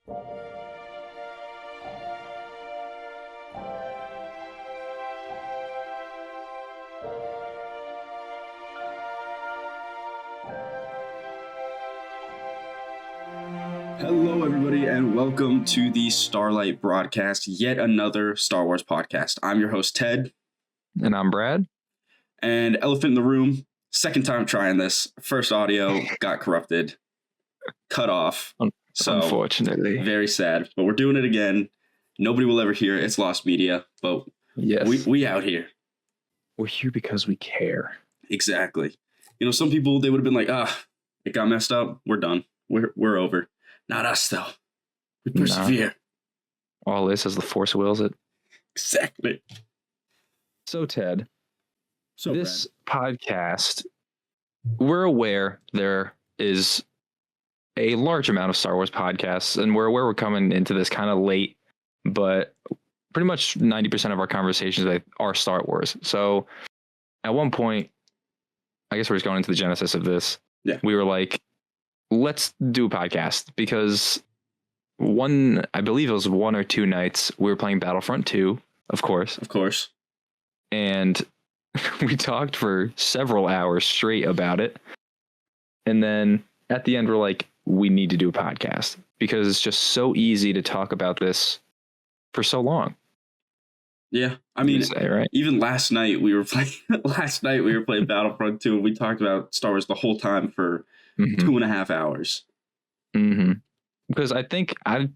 Hello, everybody, and welcome to the Starlight Broadcast, yet another Star Wars podcast. I'm your host, Ted. And I'm Brad. And elephant in the room, second time trying this. First audio got corrupted, cut off. So unfortunately, very sad, but we're doing it again. Nobody will ever hear it. It's lost media, but yes, we out here. We're here because we care. Exactly. You know, some people, they would have been like, it got messed up. We're done. We're over. Not us, though. We persevere. Nah. All this as the Force wills it. Exactly. So, Ted, this podcast, we're aware there is a large amount of Star Wars podcasts, and we're aware we're coming into this kind of late, but pretty much 90% of our conversations are Star Wars. So, at one point, I guess we're just going into the genesis of this. Yeah. We were like, let's do a podcast, because I believe it was one or two nights we were playing Battlefront 2, of course. And we talked for several hours straight about it. And then at the end, we're like, we need to do a podcast because it's just so easy to talk about this for so long. Yeah. I mean, right? Even last night we were playing Battlefront 2, and we talked about Star Wars the whole time for 2.5 hours. Mm-hmm. Because I think I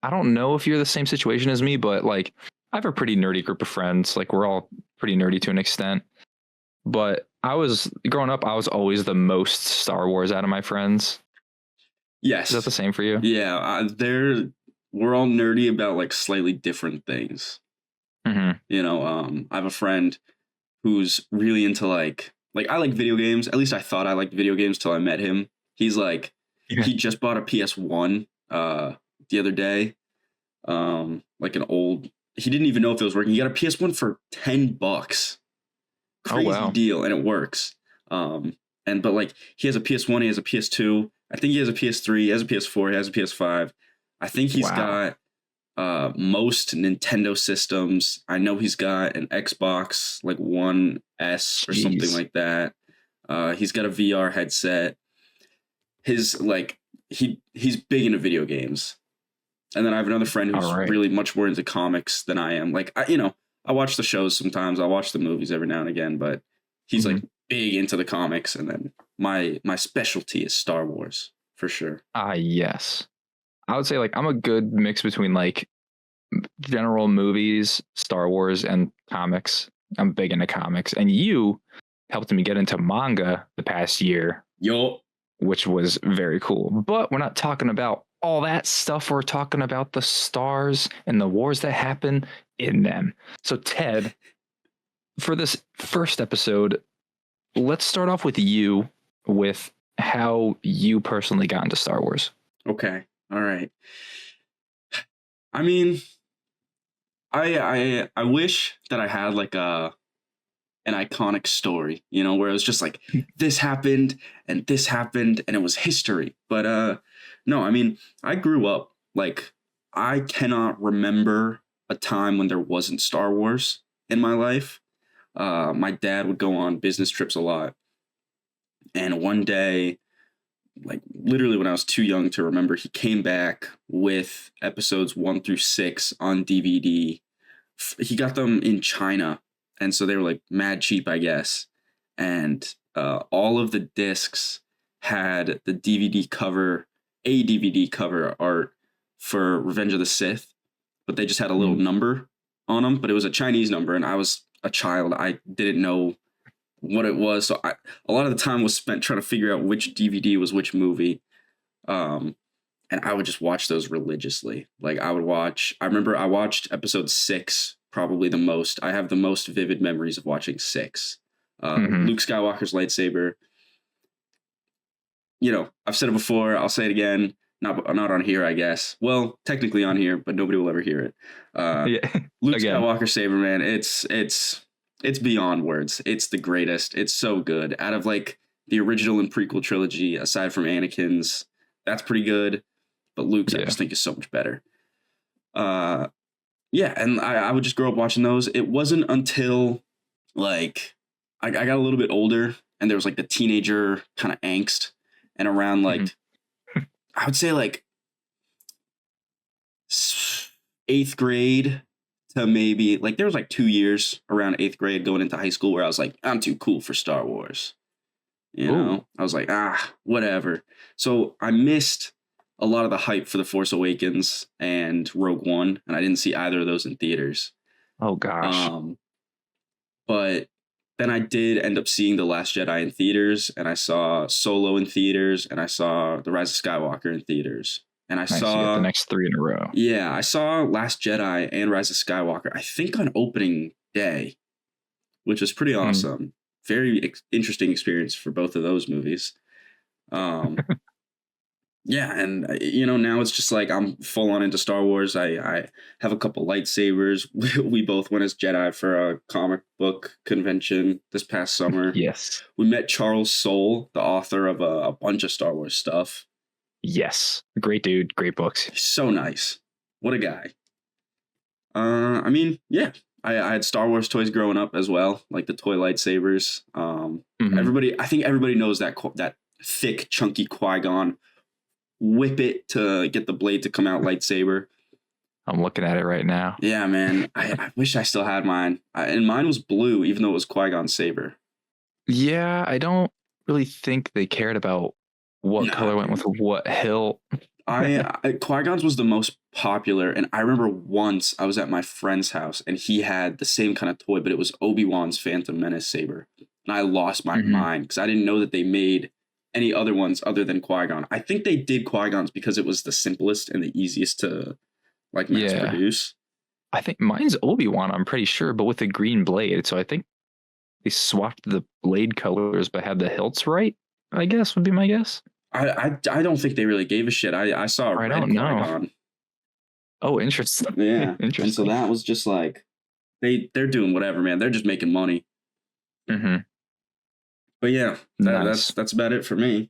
don't know if you're the same situation as me, but like I have a pretty nerdy group of friends. Like we're all pretty nerdy to an extent. But growing up, I was always the most Star Wars out of my friends. Yes. Is that the same for you? Yeah. We're all nerdy about like slightly different things. Mm-hmm. You know, I have a friend who's really into like I like video games. At least I thought I liked video games till I met him. He's like, He just bought a PS1 the other day. Like an old, he didn't even know if it was working. He got a PS1 for $10. Crazy deal, and it works. But like he has a PS1, he has a PS2. I think he has a PS3, he has a PS4, he has a PS5. I think he's got most Nintendo systems. I know he's got an Xbox like One S or something like that. He's got a VR headset. He's big into video games. And then I have another friend who's really much more into comics than I am. Like I watch the shows sometimes. I watch the movies every now and again, but he's like big into the comics. And then my specialty is Star Wars for sure. Yes. I would say like I'm a good mix between like general movies, Star Wars, and comics. I'm big into comics, and you helped me get into manga the past year. Which was very cool. But we're not talking about all that stuff. We're talking about the stars and the wars that happen in them. So Ted, for this first episode, let's start off with you, with how you personally got into Star Wars. Okay. All right. I mean, I wish that I had like an iconic story, you know, where it was just like this happened and it was history. But no, I mean, I grew up like I cannot remember a time when there wasn't Star Wars in my life. My dad would go on business trips a lot. And one day, like literally when I was too young to remember, he came back with episodes 1 through 6 on DVD. He got them in China, and so they were like mad cheap, I guess. And all of the discs had the DVD cover art for Revenge of the Sith, but they just had a little number on them, but it was a Chinese number, and I was a child. I didn't know what it was, so a lot of the time was spent trying to figure out which DVD was which movie, and I would just watch those religiously. Like I remember I watched episode 6 probably the most. I have the most vivid memories of watching 6. Luke Skywalker's lightsaber. You know, I've said it before, I'll say it again. Not on here, I guess. Well, technically on here, but nobody will ever hear it. Luke Skywalker saber, man, it's beyond words. It's the greatest. It's so good. Out of like the original and prequel trilogy, aside from Anakin's, that's pretty good. but Luke's I Yeah. just think is so much better. Yeah, and I would just grow up watching those. It wasn't until like I got a little bit older and there was like the teenager kind of angst, and around like I would say like 8th grade to maybe like there was like 2 years around 8th grade going into high school where I was like, I'm too cool for Star Wars. You Ooh. know, I was like, whatever. So I missed a lot of the hype for The Force Awakens and Rogue One, and I didn't see either of those in theaters. Oh gosh. But then I did end up seeing The Last Jedi in theaters, and I saw Solo in theaters, and I saw The Rise of Skywalker in theaters. And I Nice, you got saw the next 3 in a row. Yeah, I saw Last Jedi and Rise of Skywalker, I think on opening day, which was pretty awesome. Very interesting experience for both of those movies. Yeah, and now it's just like I'm full on into Star Wars. I have a couple lightsabers. We both went as Jedi for a comic book convention this past summer. Yes. We met Charles Soule, the author of a bunch of Star Wars stuff. Yes. Great dude. Great books. He's so nice. What a guy. I mean, yeah. I had Star Wars toys growing up as well, like the toy lightsabers. I think everybody knows that thick, chunky Qui-Gon whip it to get the blade to come out lightsaber. I'm looking at it right now. Yeah, man. I wish I still had mine. And mine was blue, even though it was Qui-Gon's saber. Yeah, I don't really think they cared about what color went with what hilt. Qui-Gon's was the most popular, and I remember once I was at my friend's house and he had the same kind of toy, but it was Obi-Wan's Phantom Menace saber, and I lost my mind because I didn't know that they made any other ones other than Qui-Gon. I think they did Qui-Gon's because it was the simplest and the easiest to like mass produce. I think mine's Obi-Wan, I'm pretty sure, but with a green blade. So I think they swapped the blade colors but had the hilts right, I guess would be my guess. I don't think they really gave a shit. I saw a red Qui-Gon. Oh, interesting. Yeah. Interesting. And so that was just like they're doing whatever, man. They're just making money. But yeah, that's about it for me,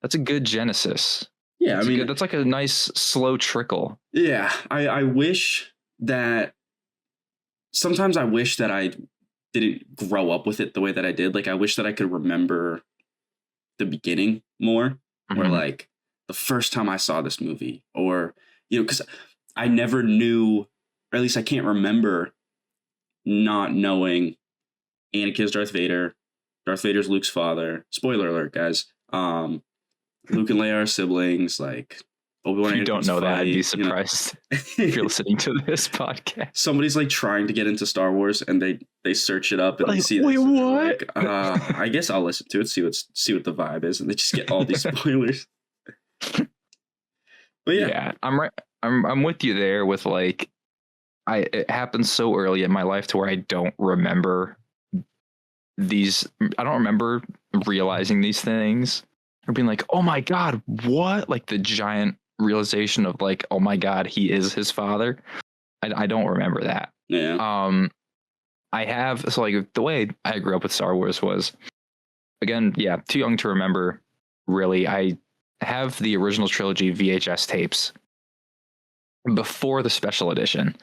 That's a good genesis. Yeah, that's like a nice slow trickle. Yeah, I wish that sometimes I wish that I didn't grow up with it the way that I did. Like I wish that I could remember the beginning more, or like the first time I saw this movie, or because I never knew, or at least I can't remember not knowing Anakin's Darth Vader. Darth Vader's Luke's father. Spoiler alert, guys. Luke and Leia are siblings. Like Obi-Wan. If you don't know that, I'd be surprised if you're listening to this podcast. Somebody's like trying to get into Star Wars, and they search it up and they see. Wait, what? Like, I guess I'll listen to it. See what the vibe is, and they just get all these spoilers. But yeah, I'm right. I'm with you there. With like, it happened so early in my life to where I don't remember these. I don't remember realizing these things or being like, oh my god, what? Like the giant realization of like, oh my god, he is his father. I don't remember that. Yeah. I have, so like the way I grew up with Star Wars was, again, too young to remember really. I have the original trilogy VHS tapes before the special edition,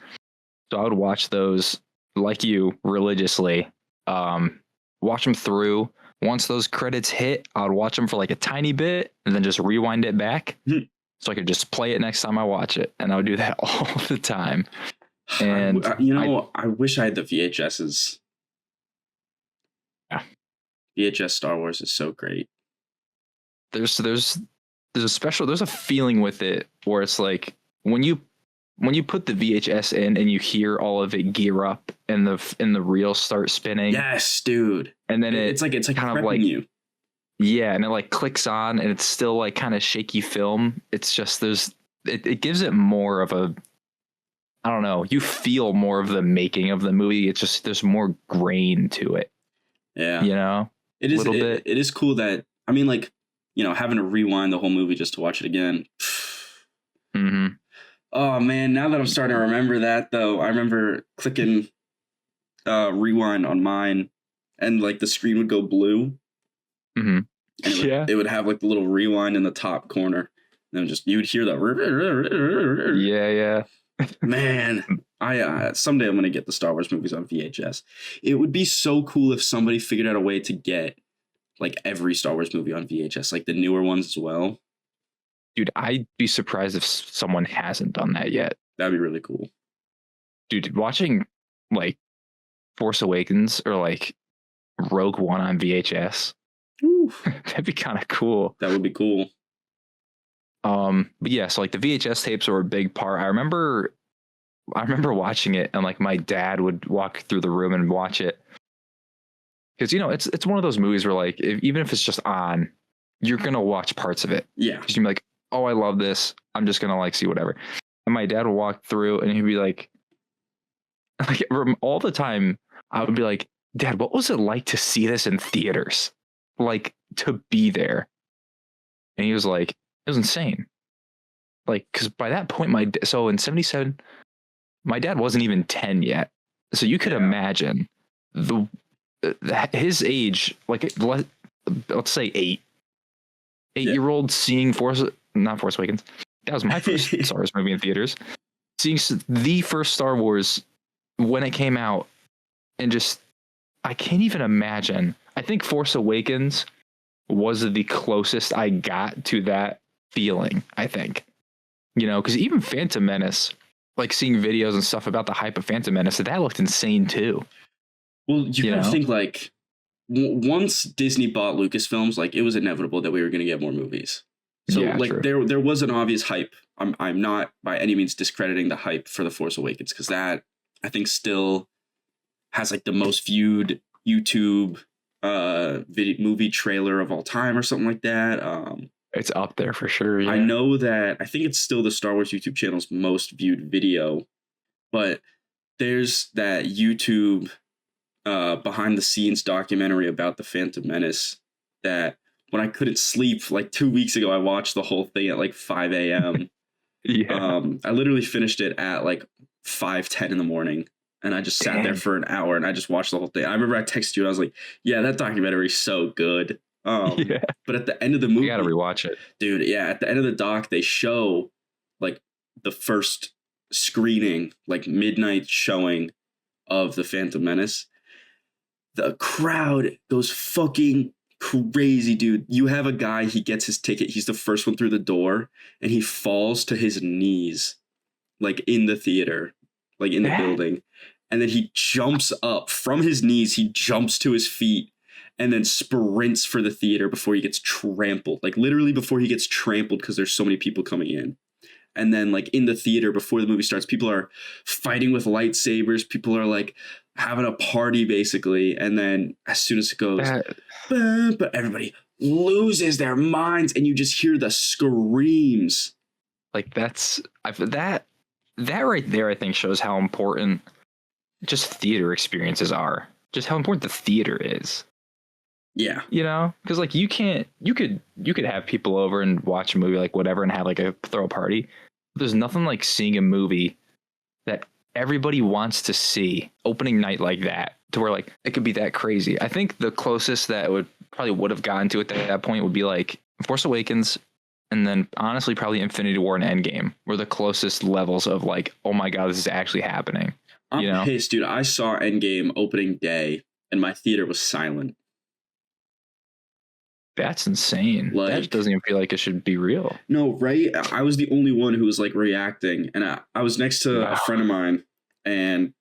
so I would watch those like you religiously, watch them through. Once those credits hit, I would watch them for like a tiny bit and then just rewind it back so I could just play it next time I watch it, and I would do that all the time. And I wish I had the VHSs. Yeah. VHS Star Wars is so great. There's a feeling with it where it's like when you put the VHS in and you hear all of it gear up and the reels start spinning. Yes, dude. And then it's like kind of like you. Yeah, and it like clicks on and it's still like kind of shaky film. It's just it gives it more of a, I don't know, you feel more of the making of the movie. It's just there's more grain to it. Yeah. It is a little bit. It is cool that, I mean, like, having to rewind the whole movie just to watch it again. Oh man, now that I'm starting to remember that though, I remember clicking rewind on mine and like the screen would go blue. And it would have like the little rewind in the top corner. then just you would hear that. Yeah. Man, I someday I'm gonna get the Star Wars movies on VHS. It would be so cool if somebody figured out a way to get like every Star Wars movie on VHS, like the newer ones as well. Dude, I'd be surprised if someone hasn't done that yet. That'd be really cool. Dude, watching like Force Awakens or like Rogue One on VHS, that'd be kind of cool. That would be cool. But yeah, so like the VHS tapes were a big part. I remember watching it, and like my dad would walk through the room and watch it, because it's one of those movies where like even if it's just on, you're gonna watch parts of it. Yeah, because you'd be like, oh, I love this. I'm just gonna like see whatever. And my dad would walk through, and he'd be like all the time. I would be like, Dad, what was it like to see this in theaters? Like to be there? And he was like, it was insane. Like, because by that point, so in 77, my dad wasn't even 10 yet. So you could imagine his age, like let's say 8-year-old seeing not Force Awakens. That was my first Star Wars movie in theaters. Seeing the first Star Wars when it came out, and just, I can't even imagine. I think Force Awakens was the closest I got to that feeling, I think. Because even Phantom Menace, like seeing videos and stuff about the hype of Phantom Menace, that looked insane too. Well, you gotta think like once Disney bought Lucasfilms, like it was inevitable that we were gonna get more movies. So like true. there was an obvious hype. I'm not by any means discrediting the hype for The Force Awakens, because that I think still has like the most viewed YouTube movie trailer of all time or something like that. It's up there for sure. Yeah. I know that I think it's still the Star Wars YouTube channel's most viewed video, but there's that YouTube behind the scenes documentary about the Phantom Menace that when I couldn't sleep like 2 weeks ago, I watched the whole thing at like 5 a.m. Yeah. I literally finished it at like 5:10 in the morning. And I just sat there for an hour and I just watched the whole thing. I remember I texted you and I was like, yeah, that documentary is so good. But at the end of the movie, you gotta rewatch it, dude. Yeah, at the end of the doc, they show like the first screening, like midnight showing of the Phantom Menace. The crowd goes fucking crazy, dude. You have a guy, he gets his ticket, he's the first one through the door, and he falls to his knees, like in the theater, like in the building. And then he jumps up from his knees, he jumps to his feet, and then sprints for the theater before he gets trampled. Like literally before he gets trampled, because there's so many people coming in. And then like in the theater before the movie starts, people are fighting with lightsabers. People are like having a party basically. And then as soon as it goes, but everybody loses their minds and you just hear the screams. Like that right there, I think shows how important just theater experiences are. Just how important the theater is. Yeah. Because like you could have people over and watch a movie like whatever and have like a throw party. But there's nothing like seeing a movie that everybody wants to see opening night like that, to where like it could be that crazy. I think the closest that would have gotten to it at that point would be like Force Awakens, and then honestly probably Infinity War and Endgame were the closest levels of like, oh my god, this is actually happening. I'm pissed, dude. I saw Endgame opening day and my theater was silent. That's insane. Like, that doesn't even feel like it should be real. No, right? I was the only one who was like reacting, and I was next to a friend of mine, and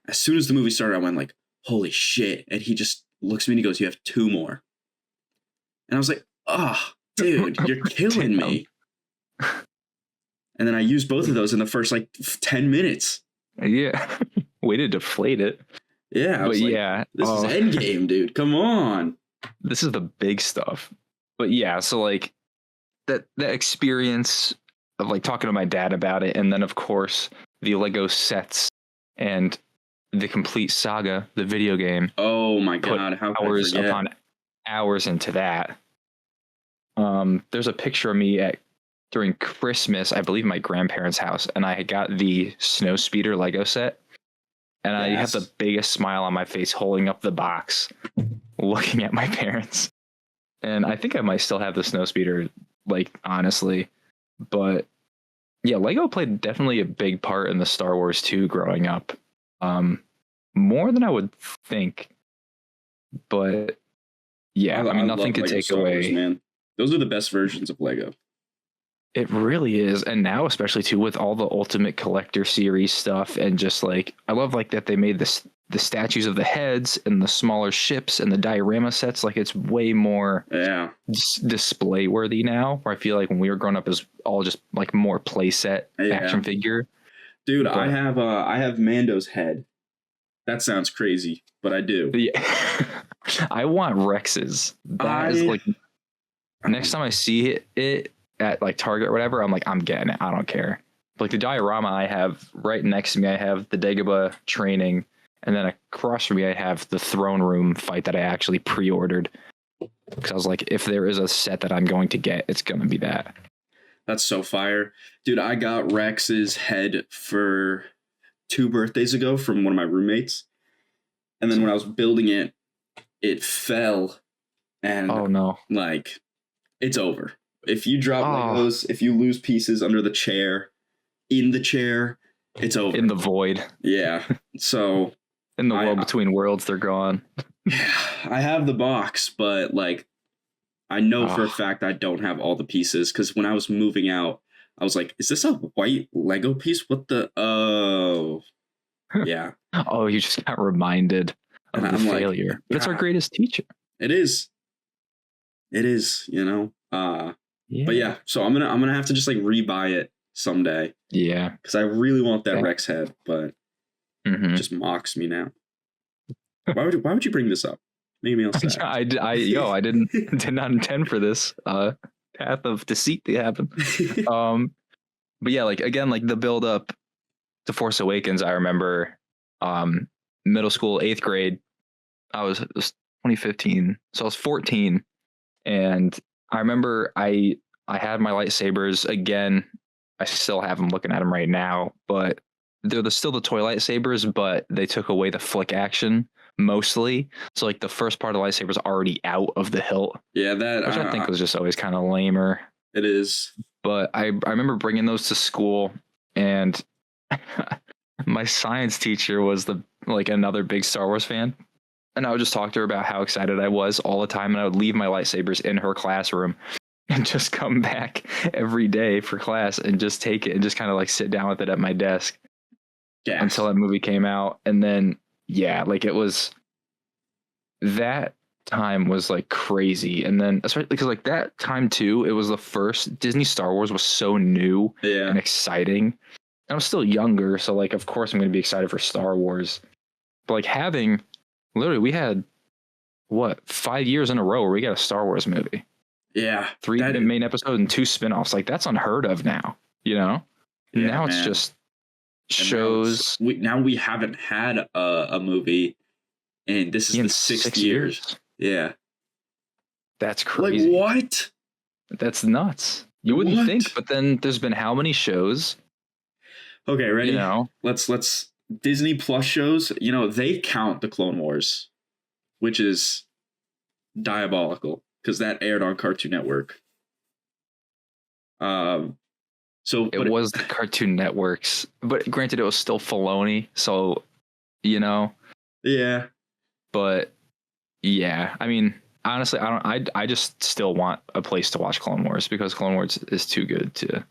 as soon as the movie started, I went like, holy shit. And he just looks at me and he goes, you have 2 more. And I was like, oh, dude, you're killing me. And then I used both of those in the first like 10 minutes. Yeah. Way to deflate it. Yeah. But like, yeah. This is Endgame, dude. Come on. This is the big stuff. But yeah, so like that experience of like talking to my dad about it, and then of course the Lego sets and the complete saga, the video game. Oh my god, how hours upon hours into that. There's a picture of me during Christmas, I believe, my grandparents' house, and I got the Snow Speeder Lego set, and I have the biggest smile on my face holding up the box, looking at my parents. And I think I might still have the Snow Speeder, like, honestly. But yeah, Lego played definitely a big part in the Star Wars 2 growing up. More than I would think. But yeah, I mean, I nothing love could Lego take Star Wars, away. man. Those are the best versions of Lego. It really is. And now, especially too, with all the Ultimate Collector series stuff, and just like, I love like that they made the statues of the heads and the smaller ships and the diorama sets. Like, it's way more display worthy now, where I feel like when we were growing up, it was all just like more playset action figure. Dude, but I have Mando's head. That sounds crazy, but I do. Yeah. I want Rex's. That is like, next time I see it at like Target or whatever, I'm like, I'm getting it. I don't care. Like the diorama I have right next to me, I have the Dagobah training, and then across from me, I have the throne room fight that I actually pre-ordered because I was like, if there is a set that I'm going to get, it's going to be that. That's so fire, dude. I got Rex's head for 2 birthdays ago from one of my roommates, and then when I was building it, it fell, and oh no, like it's over. If you drop Legos, if you lose pieces under the chair, in the chair, it's over. In the void. Yeah. So in the world between worlds, they're gone. I have the box, but like I know for a fact I don't have all the pieces because when I was moving out, I was like, is this a white Lego piece? What the yeah. Oh, you just got reminded of the failure. Like, but it's our greatest teacher. It is, you know. Yeah. But yeah, so I'm gonna have to just like rebuy it someday. Yeah, because I really want that Rex head, but it just mocks me now. Why would you bring this up? Maybe I'll say. I did not intend for this path of deceit to happen. But yeah, like again, like the build up to Force Awakens. I remember middle school, 8th grade. It was 2015, so I was 14, and I remember I had my lightsabers again. I still have them, looking at them right now, but they're still the toy lightsabers, but they took away the flick action mostly. So like the first part of the lightsaber is already out of the hilt. Yeah, that which I think was just always kind of lamer. It is. But I remember bringing those to school, and my science teacher was another big Star Wars fan. And I would just talk to her about how excited I was all the time. And I would leave my lightsabers in her classroom and just come back every day for class and just take it and just kind of like sit down with it at my desk until that movie came out. And then, yeah, like it was, that time was like crazy. And then especially because like that time too, it was the first Disney Star Wars was so new and exciting. I was still younger. So like, of course I'm going to be excited for Star Wars, but like literally, we had 5 years in a row where we got a Star Wars movie. Yeah, 3 main episodes and 2 spinoffs. Like that's unheard of now. You know, now it's just shows. Now we haven't had a movie, and this is the 6th years. Yeah, that's crazy. Like what? That's nuts. You wouldn't think, but then there's been how many shows? Okay, ready? You know, let's. Disney Plus shows, you know, they count the Clone Wars, which is diabolical because that aired on Cartoon Network. So it was the Cartoon Networks, but granted, it was still Filoni, so you know. Yeah. But yeah, I mean, honestly, I just still want a place to watch Clone Wars because Clone Wars is too good to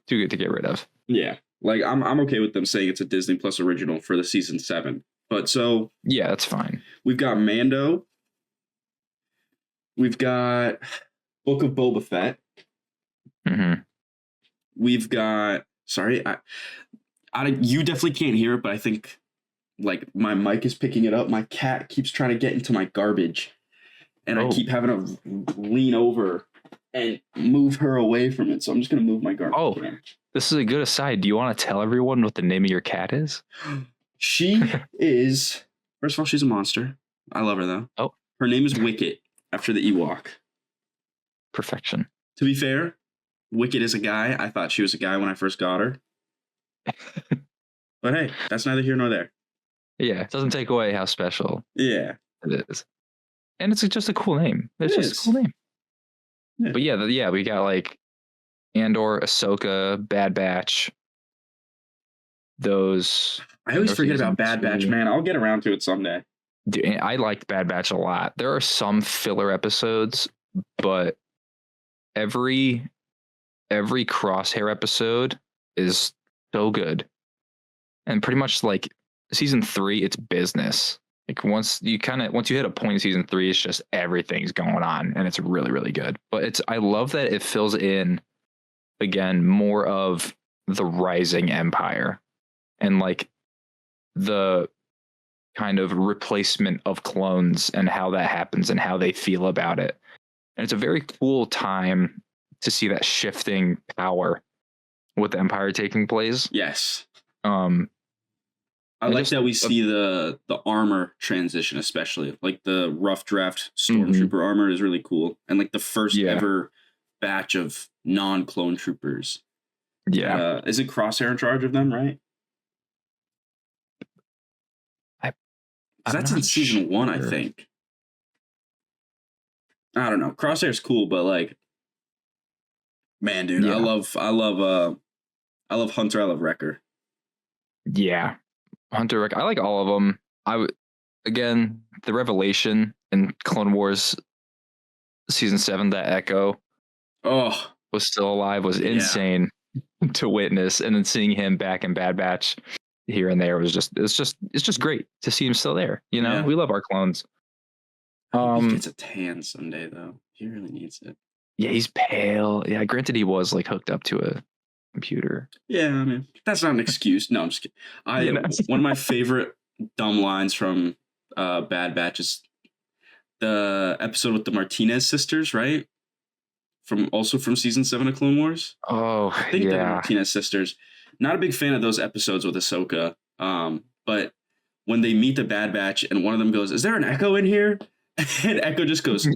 get rid of. Yeah. Like I'm okay with them saying it's a Disney Plus original for the season 7. But so yeah, that's fine. We've got Mando. We've got Book of Boba Fett. Mm-hmm. We've got you definitely can't hear it, but I think like my mic is picking it up. My cat keeps trying to get into my garbage, and I keep having to lean over and move her away from it. So I'm just gonna move my garbage can. This is a good aside. Do you want to tell everyone what the name of your cat is? She is, first of all, she's a monster. I love her, though. Oh. Her name is Wicket, after the Ewok. Perfection. To be fair, Wicket is a guy. I thought she was a guy when I first got her. But hey, that's neither here nor there. Yeah, it doesn't take away how special it is. And it's just a cool name. It's just a cool name. Yeah. But yeah, we got like Andor, Ahsoka, Bad Batch. Those. I always forget season about Bad Batch, 2. man. I'll get around to it someday. Dude, I liked Bad Batch a lot. There are some filler episodes, but every Crosshair episode is so good. And pretty much like season 3, it's business. Like once you hit a point in season 3, it's just everything's going on, and it's really, really good. But I love that it fills in again more of the rising empire and like the kind of replacement of clones and how that happens and how they feel about it. And it's a very cool time to see that shifting power with the empire taking place. Yes. I like that we see the armor transition, especially like the rough draft stormtrooper armor is really cool, and like the first ever batch of non-clone troopers. Yeah, is it Crosshair in charge of them, right? That's in season 1, I think. I don't know. Crosshair's cool, but like, man, dude, I love Hunter. I love Wrecker. Yeah. Hunter, I like all of them. Again, the revelation in Clone Wars season 7 that Echo was still alive was insane to witness, and then seeing him back in Bad Batch here and there was it's just great to see him still there. You know, we love our clones. He gets a tan someday though. He really needs it. Yeah, he's pale. Yeah, granted, he was like hooked up to a computer. Yeah, I mean, that's not an excuse. No, I'm just kidding. One of my favorite dumb lines from Bad Batch is the episode with the Martinez sisters, right? From season 7 of Clone Wars. Oh, I think they're the Martinez sisters. Not a big fan of those episodes with Ahsoka. But when they meet the Bad Batch and one of them goes, "Is there an Echo in here?" And Echo just goes,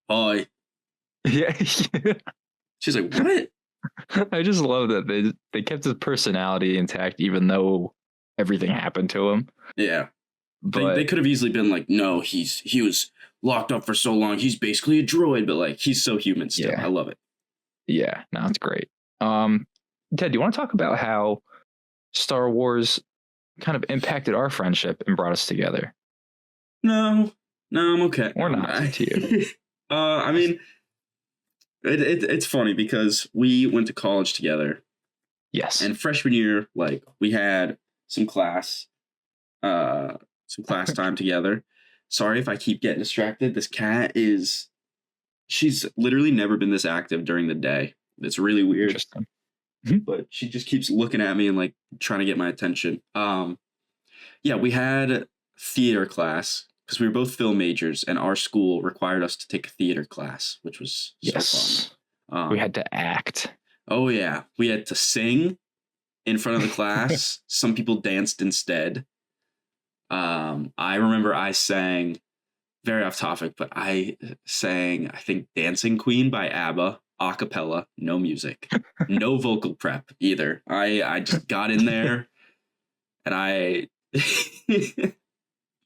"Hi." Yeah. She's like, "What?" I just love that they kept his personality intact even though everything happened to him. Yeah. But they could have easily been like, "No, he was locked up for so long. He's basically a droid," but like he's so human still. Yeah. I love it. Yeah, no, it's great. Ted, do you want to talk about how Star Wars kind of impacted our friendship and brought us together? No, I'm okay. Or not to you. I mean, it's funny because we went to college together. Yes. And freshman year, like we had some class time together. Sorry if I keep getting distracted. This cat she's literally never been this active during the day. It's really weird. Interesting. But she just keeps looking at me and like trying to get my attention. Yeah, we had theater class because we were both film majors, and our school required us to take a theater class, which was so fun. We had to act. Oh yeah, we had to sing in front of the class. Some people danced instead. I remember I sang, very off topic, but I sang, I think, Dancing Queen by ABBA, a cappella, no music, no vocal prep either. I just got in there and I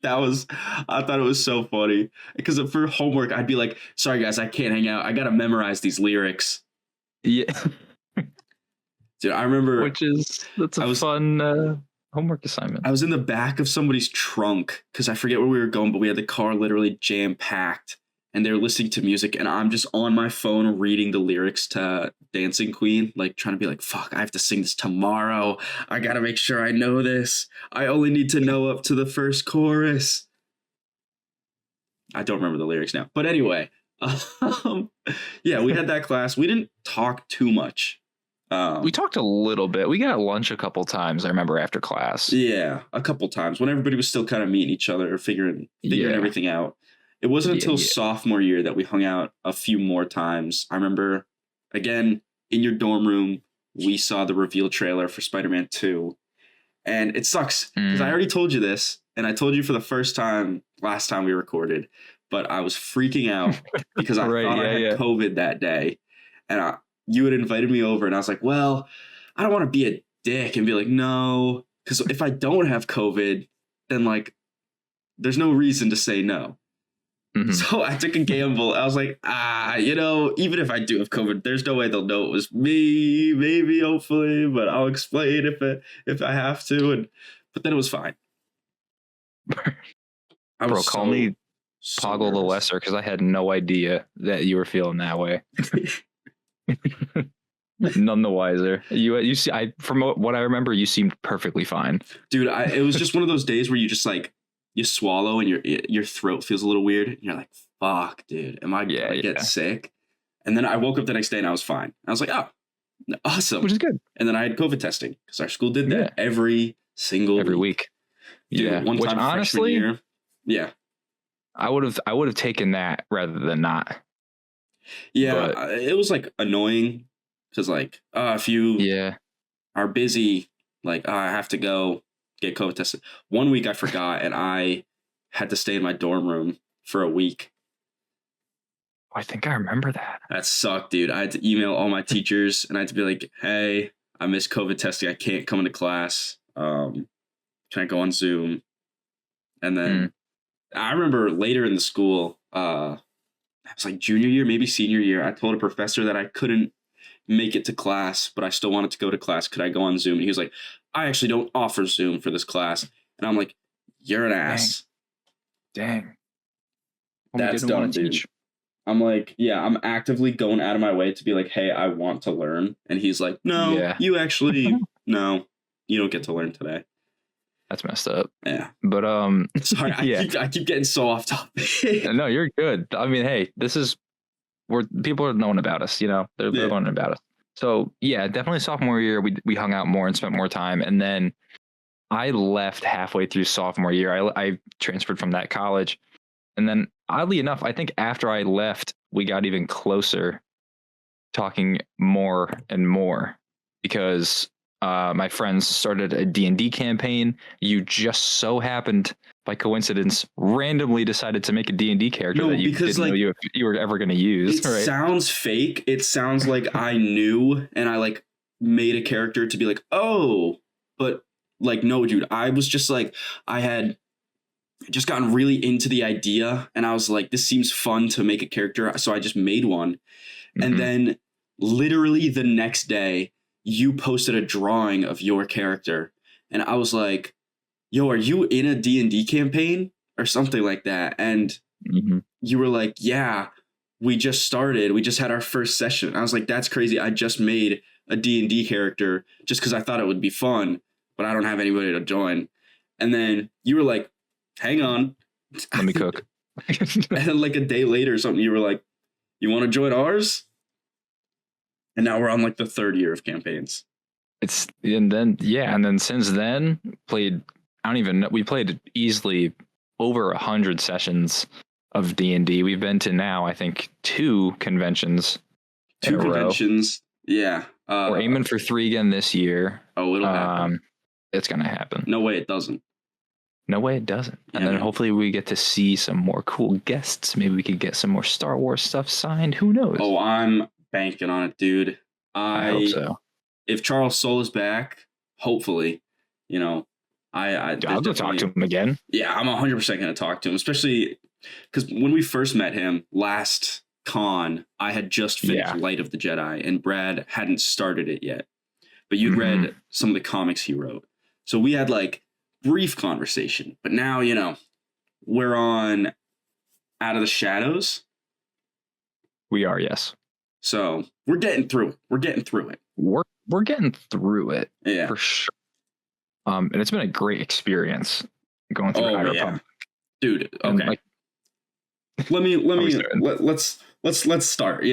thought it was so funny because for homework, I'd be like, "Sorry guys, I can't hang out. I got to memorize these lyrics." Yeah. Dude, I remember. That's a fun homework assignment. I was in the back of somebody's trunk because I forget where we were going, but we had the car literally jam packed and they were listening to music, and I'm just on my phone reading the lyrics to Dancing Queen, like trying to be like, "Fuck, I have to sing this tomorrow. I got to make sure I know this. I only need to know up to the first chorus." I don't remember the lyrics now, but anyway, yeah, we had that class. We didn't talk too much. We talked a little bit. We got lunch a couple times, I remember, after class. Yeah, a couple times when everybody was still kind of meeting each other, figuring everything out. It wasn't until sophomore year that we hung out a few more times. I remember, again, in your dorm room, we saw the reveal trailer for Spider-Man 2. And it sucks because I already told you this, and I told you for the first time last time we recorded, but I was freaking out because I thought I had COVID that day. And you had invited me over, and I was like, "Well, I don't want to be a dick and be like, no, because if I don't have COVID, then like, there's no reason to say no." So I took a gamble. I was like, even if I do have COVID, there's no way they'll know it was me. Maybe, hopefully, but I'll explain if I have to. But then it was fine. I Bro, was call me Poggle the nervous. Lesser because I had no idea that you were feeling that way. None the wiser. You see, from what I remember, you seemed perfectly fine, dude. It was just one of those days where you just like you swallow and your throat feels a little weird. And you're like, "Fuck, dude, am I gonna get sick?" And then I woke up the next day and I was fine. I was like, "Oh, awesome," which is good. And then I had COVID testing because our school did that every week. Dude, one which time honestly, freshman year, I would have taken that rather than not. Yeah, but it was like annoying because like if you are busy, like I have to go get COVID tested. 1 week I forgot and I had to stay in my dorm room for a week. I think I remember that. That sucked, dude. I had to email all my teachers and I had to be like, "Hey, I missed COVID testing. I can't come into class. Can I go on Zoom?" And then I remember later in the school, it was like junior year, maybe senior year. I told a professor that I couldn't make it to class, but I still wanted to go to class. Could I go on Zoom? And he was like, "I actually don't offer Zoom for this class." And I'm like, "You're an ass." Dang. That's dumb, dude. I'm like, yeah, I'm actively going out of my way to be like, "Hey, I want to learn." And he's like, "No, you actually, no, you don't get to learn today." That's messed up. Yeah. But sorry, I keep getting so off topic. No, you're good. I mean, hey, this is where people are knowing about us, they're learning about us. So yeah, definitely sophomore year we hung out more and spent more time. And then I left halfway through sophomore year. I transferred from that college. And then oddly enough, I think after I left, we got even closer, talking more and more because my friends started a D&D campaign. You just so happened, by coincidence, randomly decided to make a D&D character that you didn't know you were ever going to use. It sounds fake. It sounds like I knew and I like made a character to be like, "Oh," but like, no, dude, I was just like, I had just gotten really into the idea and I was like, this seems fun to make a character. So I just made one. And then literally the next day you posted a drawing of your character. And I was like, "Yo, are you in a D&D campaign?" or something like that. And you were like, "Yeah, we just started. We just had our first session." I was like, "That's crazy. I just made a D&D character just because I thought it would be fun, but I don't have anybody to join." And then you were like, "Hang on. Let me cook." And then like a day later or something, you were like, "You want to join ours?" And now we're on like the third year of campaigns. And then since then we played easily over 100 sessions of D&D. We've been to now, I think, 2 conventions. 2 conventions. Yeah. We're aiming for 3 again this year. Oh, it'll happen. It's going to happen. No way it doesn't. No way it doesn't. Yeah, and then hopefully we get to see some more cool guests. Maybe we could get some more Star Wars stuff signed. Who knows? Oh, I'm banking on it, dude. I hope so. If Charles Soule is back, hopefully, I'll go talk to him again. Yeah, I'm 100% going to talk to him, especially because when we first met him last con, I had just finished Light of the Jedi and Brad hadn't started it yet. But you'd read some of the comics he wrote. So we had like brief conversation, but now, we're on Out of the Shadows. We are, yes. So we're getting through it. We're getting through it. Yeah, for sure. And it's been a great experience going through High Republic. Dude. Okay. Let's start.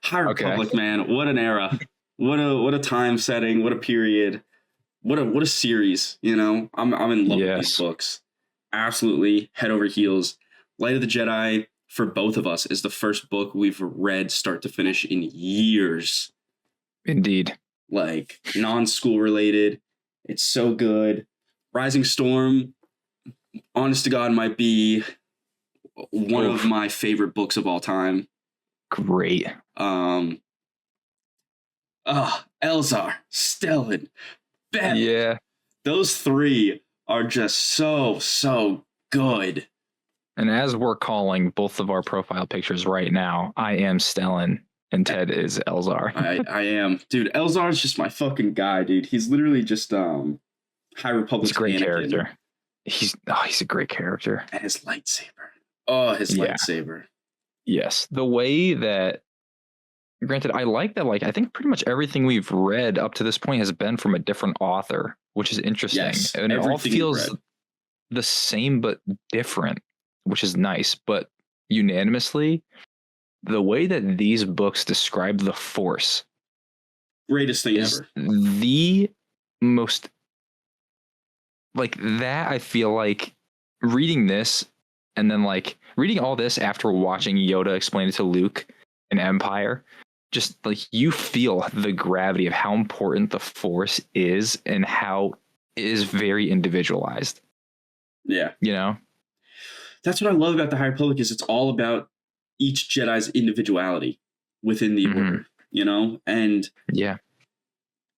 High Republic, man. What an era. What a time setting. What a period. What a series. I'm in love with these books. Absolutely head over heels. Light of the Jedi, for both of us, is the first book we've read start to finish in years. Indeed. Like non-school related. It's so good. Rising Storm, honest to God, might be one of my favorite books of all time. Great. Elzar, Stellan, Ben. Yeah. Those 3 are just so good. And as we're calling both of our profile pictures right now, I am Stellan and Ted is Elzar. I am. Dude, Elzar's just my fucking guy, dude. He's literally just High Republic's He's a great Anakin. character. He's a great character. And his lightsaber. Oh, his lightsaber. Yes. The way that, granted, I like that, like, I think pretty much everything we've read up to this point has been from a different author, which is interesting. Yes, and it all feels the same but different, which is nice. But unanimously, the way that these books describe the Force, greatest thing ever. The most, like, that I feel like reading this and then like reading all this after watching Yoda explain it to Luke in Empire, just like you feel the gravity of how important the Force is and how it is very individualized. Yeah. You know? That's what I love about the High Republic is it's all about each Jedi's individuality within the order, you know? And yeah,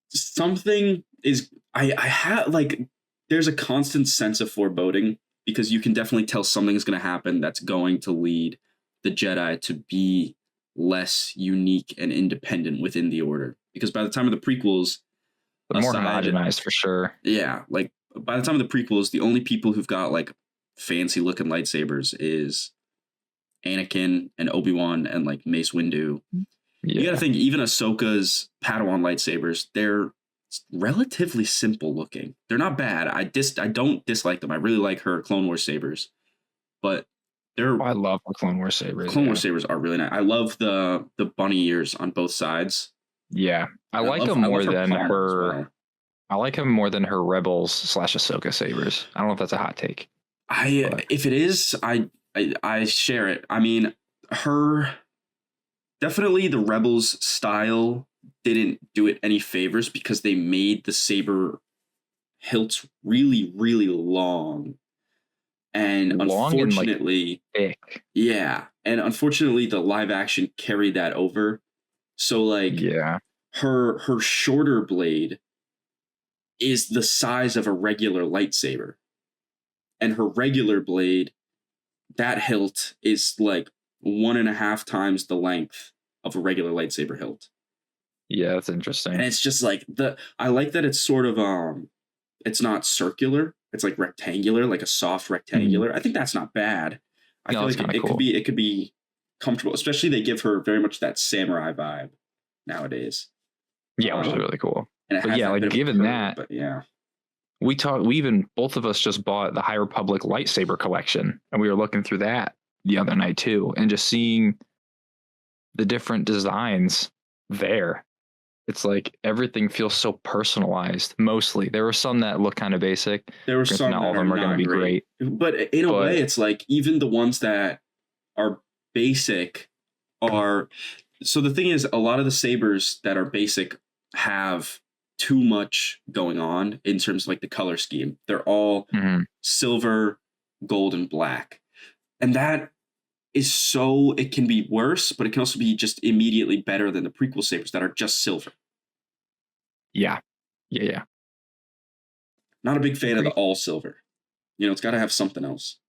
something is I have like there's a constant sense of foreboding because you can definitely tell something's going to happen that's going to lead the Jedi to be less unique and independent within the order. Because by the time of the prequels, more homogenized for sure. Yeah, like by the time of the prequels, the only people who've got like fancy looking lightsabers is Anakin and Obi-Wan and like Mace Windu. Yeah. You gotta think even Ahsoka's Padawan lightsabers, they're relatively simple looking. They're not bad. I don't dislike them. I really like her Clone Wars sabers, but I love her Clone Wars sabers. Clone Wars sabers are really nice. I love the bunny ears on both sides. Yeah, I like them more than her. I like them more than her Rebels / Ahsoka sabers. I don't know if that's a hot take. If it is, I share it. I mean, definitely the Rebels style didn't do it any favors because they made the saber hilts really, really long. And unfortunately, and like thick. Yeah. And unfortunately the live action carried that over. So like her shorter blade is the size of a regular lightsaber. And her regular blade, that hilt is like 1.5 times the length of a regular lightsaber hilt. Yeah, that's interesting. And it's just like I like that it's sort of it's not circular. It's like rectangular, like a soft rectangular. I think that's not bad. I feel like it could be comfortable, especially they give her very much that samurai vibe nowadays. Yeah, which is really cool. But yeah, like given that, but yeah. We even both of us just bought the High Republic lightsaber collection, and we were looking through that the other night too, and just seeing the different designs there. It's like everything feels so personalized. Mostly, there were some that look kind of basic. There were some not all of them are going to be great. But in a way, it's like even the ones that are basic are. So the thing is, a lot of the sabers that are basic have too much going on in terms of like the color scheme. They're all silver, gold, and black, and that is so it can be worse, but it can also be just immediately better than the prequel sabers that are just silver. Yeah. Not a big fan of the all silver. You know, it's got to have something else.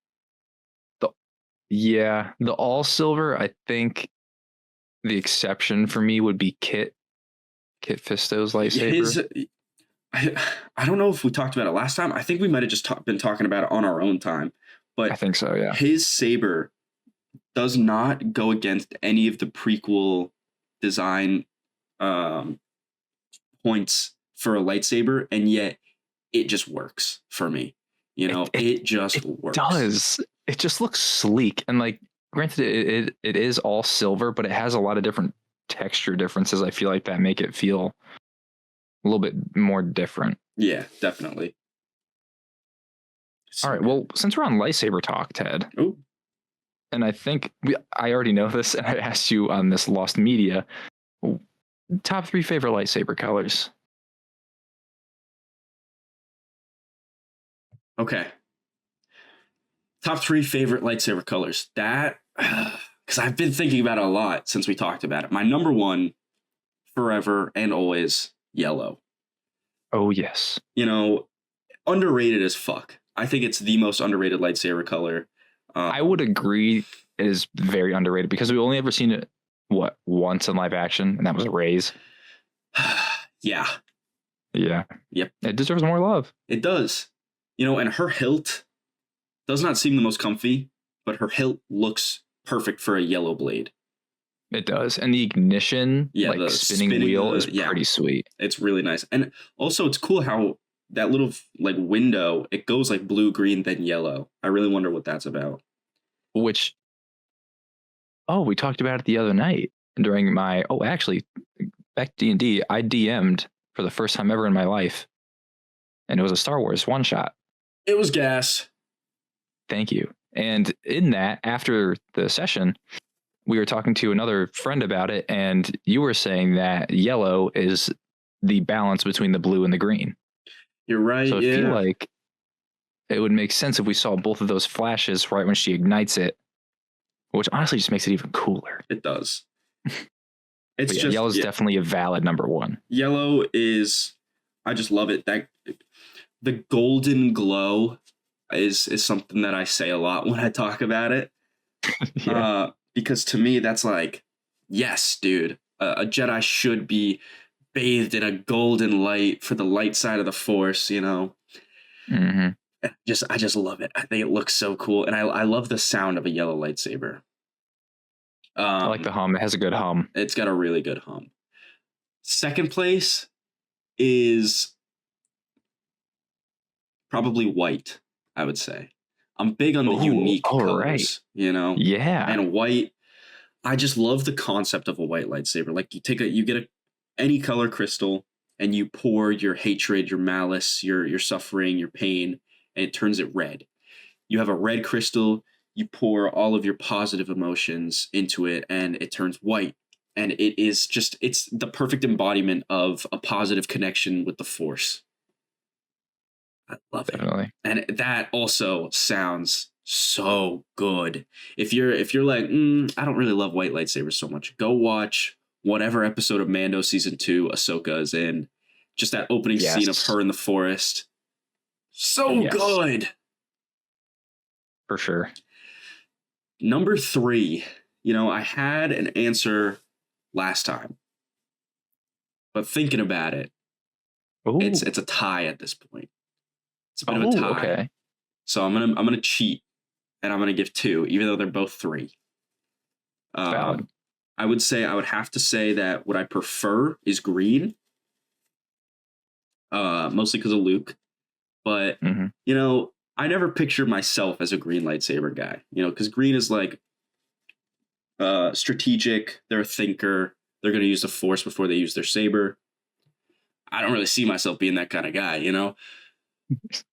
The all silver, I think the exception for me would be Kit Fisto's lightsaber. I don't know if we talked about it last time. I think we might have just been talking about it on our own time. But I think so, yeah. His saber does not go against any of the prequel design points for a lightsaber, and yet it just works for me. You know, it just works. It does. It just looks sleek, and like, granted, it is all silver, but it has a lot of different texture differences. I feel like that make it feel a little bit more different. Yeah, definitely. All right. Well, since we're on lightsaber talk, Ted. Oh. And I think I already know this, and I asked you on this Lost Media. Top 3 favorite lightsaber colors. Okay. Top 3 favorite lightsaber colors. That, because I've been thinking about it a lot since we talked about it. My number 1, forever and always, yellow. Oh, yes. You know, underrated as fuck. I think it's the most underrated lightsaber color. I would agree. It is very underrated because we've only ever seen it once in live action, and that was Rey's. Yeah. Yeah. Yep. It deserves more love. It does. And her hilt does not seem the most comfy, but her hilt looks perfect for a yellow blade. It does. And the ignition, the spinning wheel is pretty sweet. It's really nice. And also it's cool how that little window, it goes like blue, green, then yellow. I really wonder what that's about. We talked about it the other night during my, back D&D, I DM'd for the first time ever in my life. And it was a Star Wars one-shot. It was gas. Thank you. And in that, after the session, we were talking to another friend about it, and you were saying that yellow is the balance between the blue and the green. You're right. So I feel like it would make sense if we saw both of those flashes right when she ignites it, which honestly just makes it even cooler. It does. Yellow is definitely a valid number one. Yellow is, I just love it. That the golden glow is something that I say a lot when I talk about it. Because to me, that's like, yes, dude, a Jedi should be bathed in a golden light for the light side of the Force, Mm-hmm. I just love it. I think it looks so cool. And I love the sound of a yellow lightsaber. I like the hum. It has a good hum. It's got a really good hum. Second place is probably white, I would say. I'm big on the unique colors, Yeah. And white, I just love the concept of a white lightsaber. Like you get any color crystal and you pour your hatred, your malice, your suffering, your pain, and it turns it red. You have a red crystal, you pour all of your positive emotions into it and it turns white. And it's the perfect embodiment of a positive connection with the Force. I love it. And that also sounds so good. If you're like, I don't really love white lightsabers so much, go watch whatever episode of Mando season 2 Ahsoka is in. Just that opening scene of her in the forest. So good. For sure. Number 3, I had an answer last time, but thinking about it, it's a tie at this point. It's a bit of a tie. Okay. So I'm gonna cheat, and I'm gonna give 2, even though they're both 3. Valid. I would have to say that what I prefer is green, mostly because of Luke. But I never pictured myself as a green lightsaber guy. Because green is like strategic. They're a thinker. They're gonna use the Force before they use their saber. I don't really see myself being that kind of guy.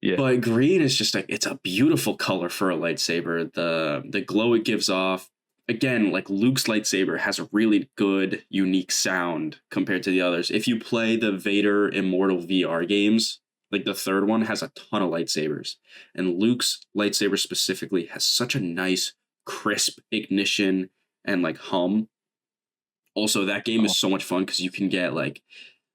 Yeah. But green is just it's a beautiful color for a lightsaber. The glow it gives off. Again, like Luke's lightsaber has a really good, unique sound compared to the others. If you play the Vader Immortal VR games, like the third one has a ton of lightsabers. And Luke's lightsaber specifically has such a nice, crisp ignition and like hum. Also, that game is so much fun because you can get like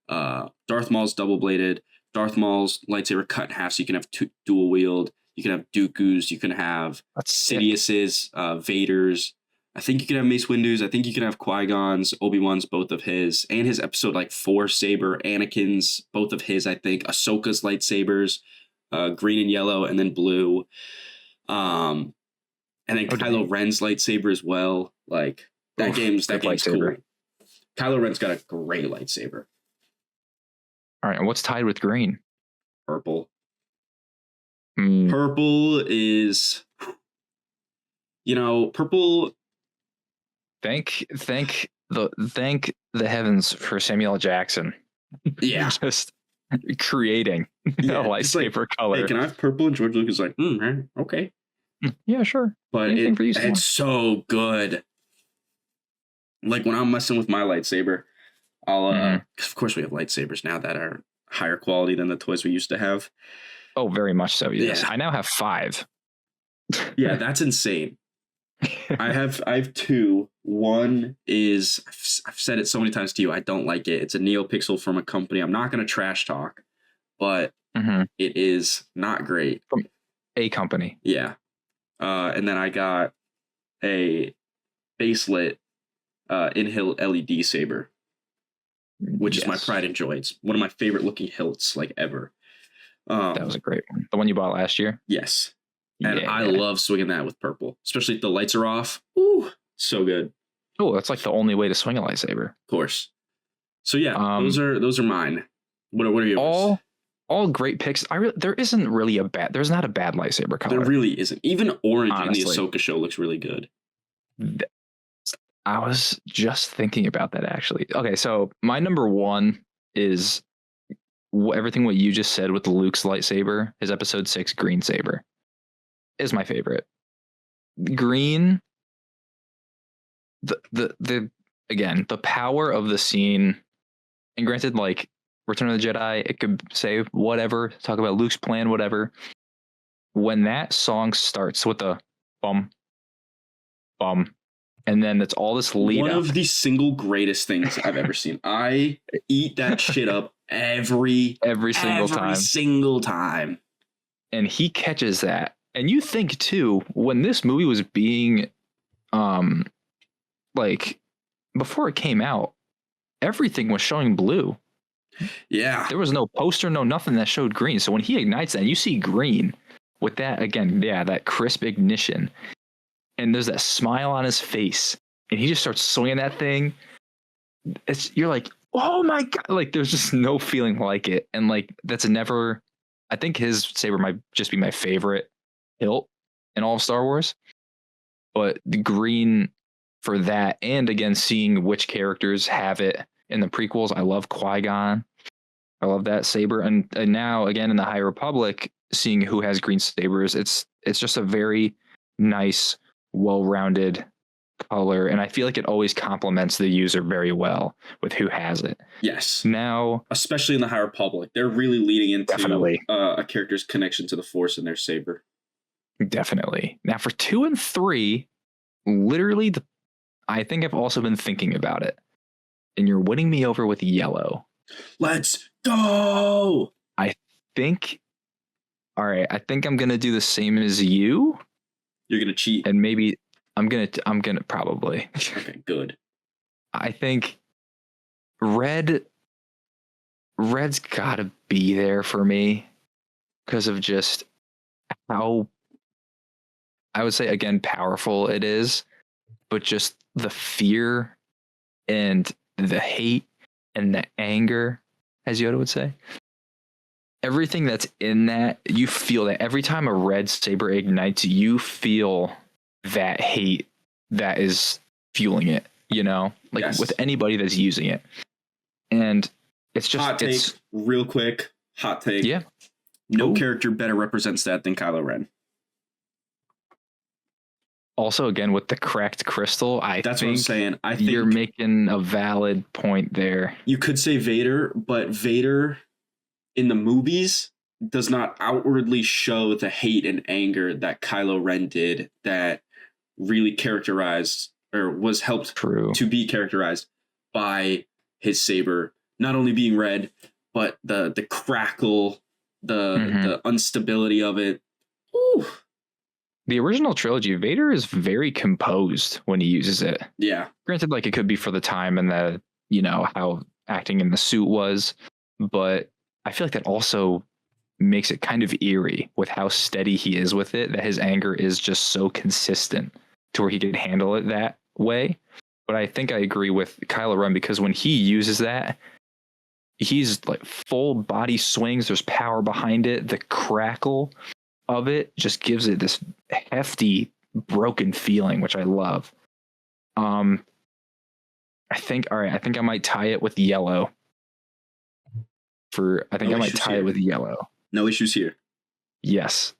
Darth Maul's double-bladed, Darth Maul's lightsaber cut in half, so you can have dual wield. You can have Dooku's. You can have Sidious's, Vader's. I think you can have Mace Windu's. I think you can have Qui-Gon's, Obi-Wan's, both of his, and his episode 4 saber, Anakin's, both of his. I think Ahsoka's lightsabers, green and yellow, and then blue. And then Kylo Ren's lightsaber as well. That game's cool. Kylo Ren's got a great lightsaber. All right, and what's tied with green? Purple. Purple is, purple. Thank the heavens for Samuel L. Jackson. Yeah, just creating a lightsaber color. Hey, can I have purple? And George Lucas is like, okay. Yeah, sure. But it's so good. Like when I'm messing with my lightsaber, I'll of course we have lightsabers now that are higher quality than the toys we used to have. Oh, very much so. Yes, yeah. I now have 5. Yeah, that's insane. I have 2. One is I've said it so many times to you. I don't like it. It's a NeoPixel from a company I'm not going to trash talk, but it is not great. From a company. Yeah. And then I got a baselit in-hilt LED saber, which is my pride and joy. It's one of my favorite looking hilts like ever. That was a great one. The one you bought last year? Yes. And I love swinging that with purple, especially if the lights are off. Ooh, so good. Oh, that's like the only way to swing a lightsaber. Of course. So yeah, those are mine. What are yours? All great picks. There's not a bad lightsaber color. There really isn't. Even orange honestly, in the Ahsoka show looks really good. I was just thinking about that actually. Okay, so my number one is everything what you just said with Luke's lightsaber. His episode 6 green saber is my favorite. Green. The again, the power of the scene, and granted, like Return of the Jedi, it could say whatever, talk about Luke's plan, whatever. When that song starts with a bum, bum, and then it's all this lead one up. Of the single greatest things I've ever seen. I eat that shit up every single time. And he catches that. And you think too, when this movie was being like before it came out, everything was showing blue. Yeah. There was no poster, no nothing that showed green. So when he ignites that, and you see green with that again, that crisp ignition, and there's that smile on his face, and he just starts swinging that thing. You're like, oh my God, like there's just no feeling like it. And like, I think his saber might just be my favorite hilt in all of Star Wars, but the green for that. And again, seeing which characters have it in the prequels. I love Qui-Gon. I love that saber. And now again, in the High Republic, seeing who has green sabers, it's just a very nice, well-rounded color, and I feel like it always complements the user very well with who has it. Yes. Now, especially in the High Republic, they're really leading into definitely a character's connection to the Force in their saber. Definitely. Now for 2 and 3, literally, I think I've also been thinking about it, and you're winning me over with yellow. Let's go. I think. All right, I think I'm gonna do the same as you. You're gonna cheat, and maybe. I'm gonna probably. Okay, good. I think red's gotta be there for me because of just how, I would say again, powerful it is, but just the fear and the hate and the anger, as Yoda would say. Everything that's in that, you feel that every time a red saber ignites, you feel that hate that is fueling it, like yes. With anybody that's using it. And it's just hot take, real quick hot take. Yeah. No character better represents that than Kylo Ren. Also, again, with the cracked crystal, that's what I'm saying. I think you're making a valid point there. You could say Vader, but Vader in the movies does not outwardly show the hate and anger that Kylo Ren did, that really characterized or was helped to be characterized by his saber, not only being red, but the crackle, the instability of it. Ooh. The original trilogy, Vader is very composed when he uses it. Yeah. Granted, like it could be for the time and the, how acting in the suit was, but I feel like that also makes it kind of eerie with how steady he is with it, that his anger is just so consistent to where he can handle it that way. But I think I agree with Kylo Ren, because when he uses that, he's like full body swings. There's power behind it. The crackle of it just gives it this hefty, broken feeling, which I love. I think I might tie it with yellow. I might tie it with yellow. No issues here. Yes.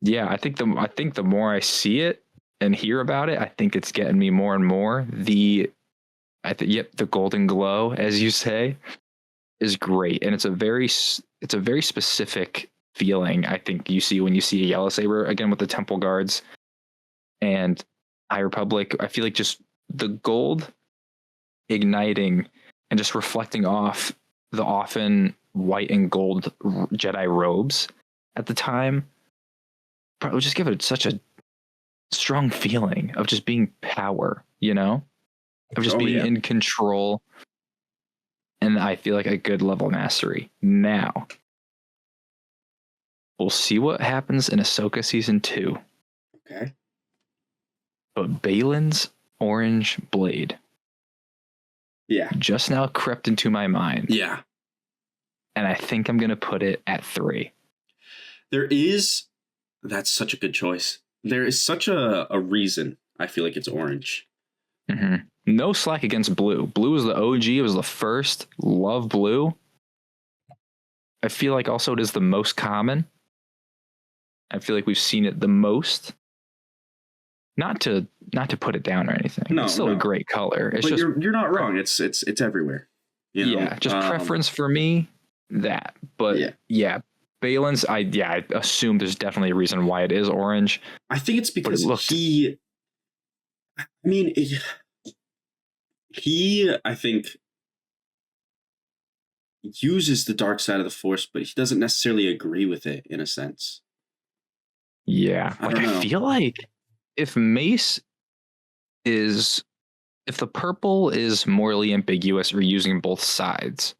Yeah, I think the more I see it and hear about it, I think it's getting me more and more. The golden glow, as you say, is great, and it's a very specific feeling I think you see when you see a yellow saber, again with the temple guards and High Republic. I feel like just the gold igniting and just reflecting off the often white and gold Jedi robes at the time. would just give it such a strong feeling of just being power, you know, of just being in control. And I feel like a good level of mastery. Now, we'll see what happens in Ahsoka season 2. Okay. But Balin's orange blade. Yeah. Just now crept into my mind. Yeah. And I think I'm going to put it at 3. That's such a good choice. There is such a reason I feel like it's orange. Mm-hmm. No slack against blue. Blue was the OG. It was the first. Love blue. I feel like also it is the most common. I feel like we've seen it the most. Not to put it down or anything. No, it's still a great color. It's but just you're not wrong. It's everywhere. You know? Yeah, just preference for me. That, but yeah, Balin's. I assume there's definitely a reason why it is orange. I think it's because he I think uses the dark side of the Force, but he doesn't necessarily agree with it in a sense. Yeah, I feel like if the purple is morally ambiguous or using both sides,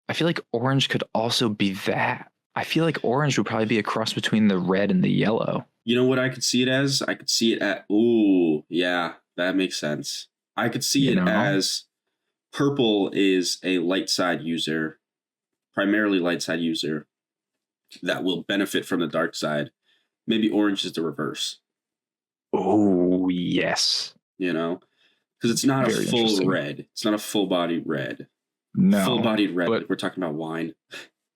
I feel like orange could also be that. I feel like orange would probably be a cross between the red and the yellow. You know what I could see it as? I could see it ooh, yeah, that makes sense. I could see it as purple is a light side user, primarily light side user, that will benefit from the dark side. Maybe orange is the reverse. Oh, yes. You know? Because it's not a full red. It's not a full-bodied red. No. Full-bodied red, like we're talking about wine.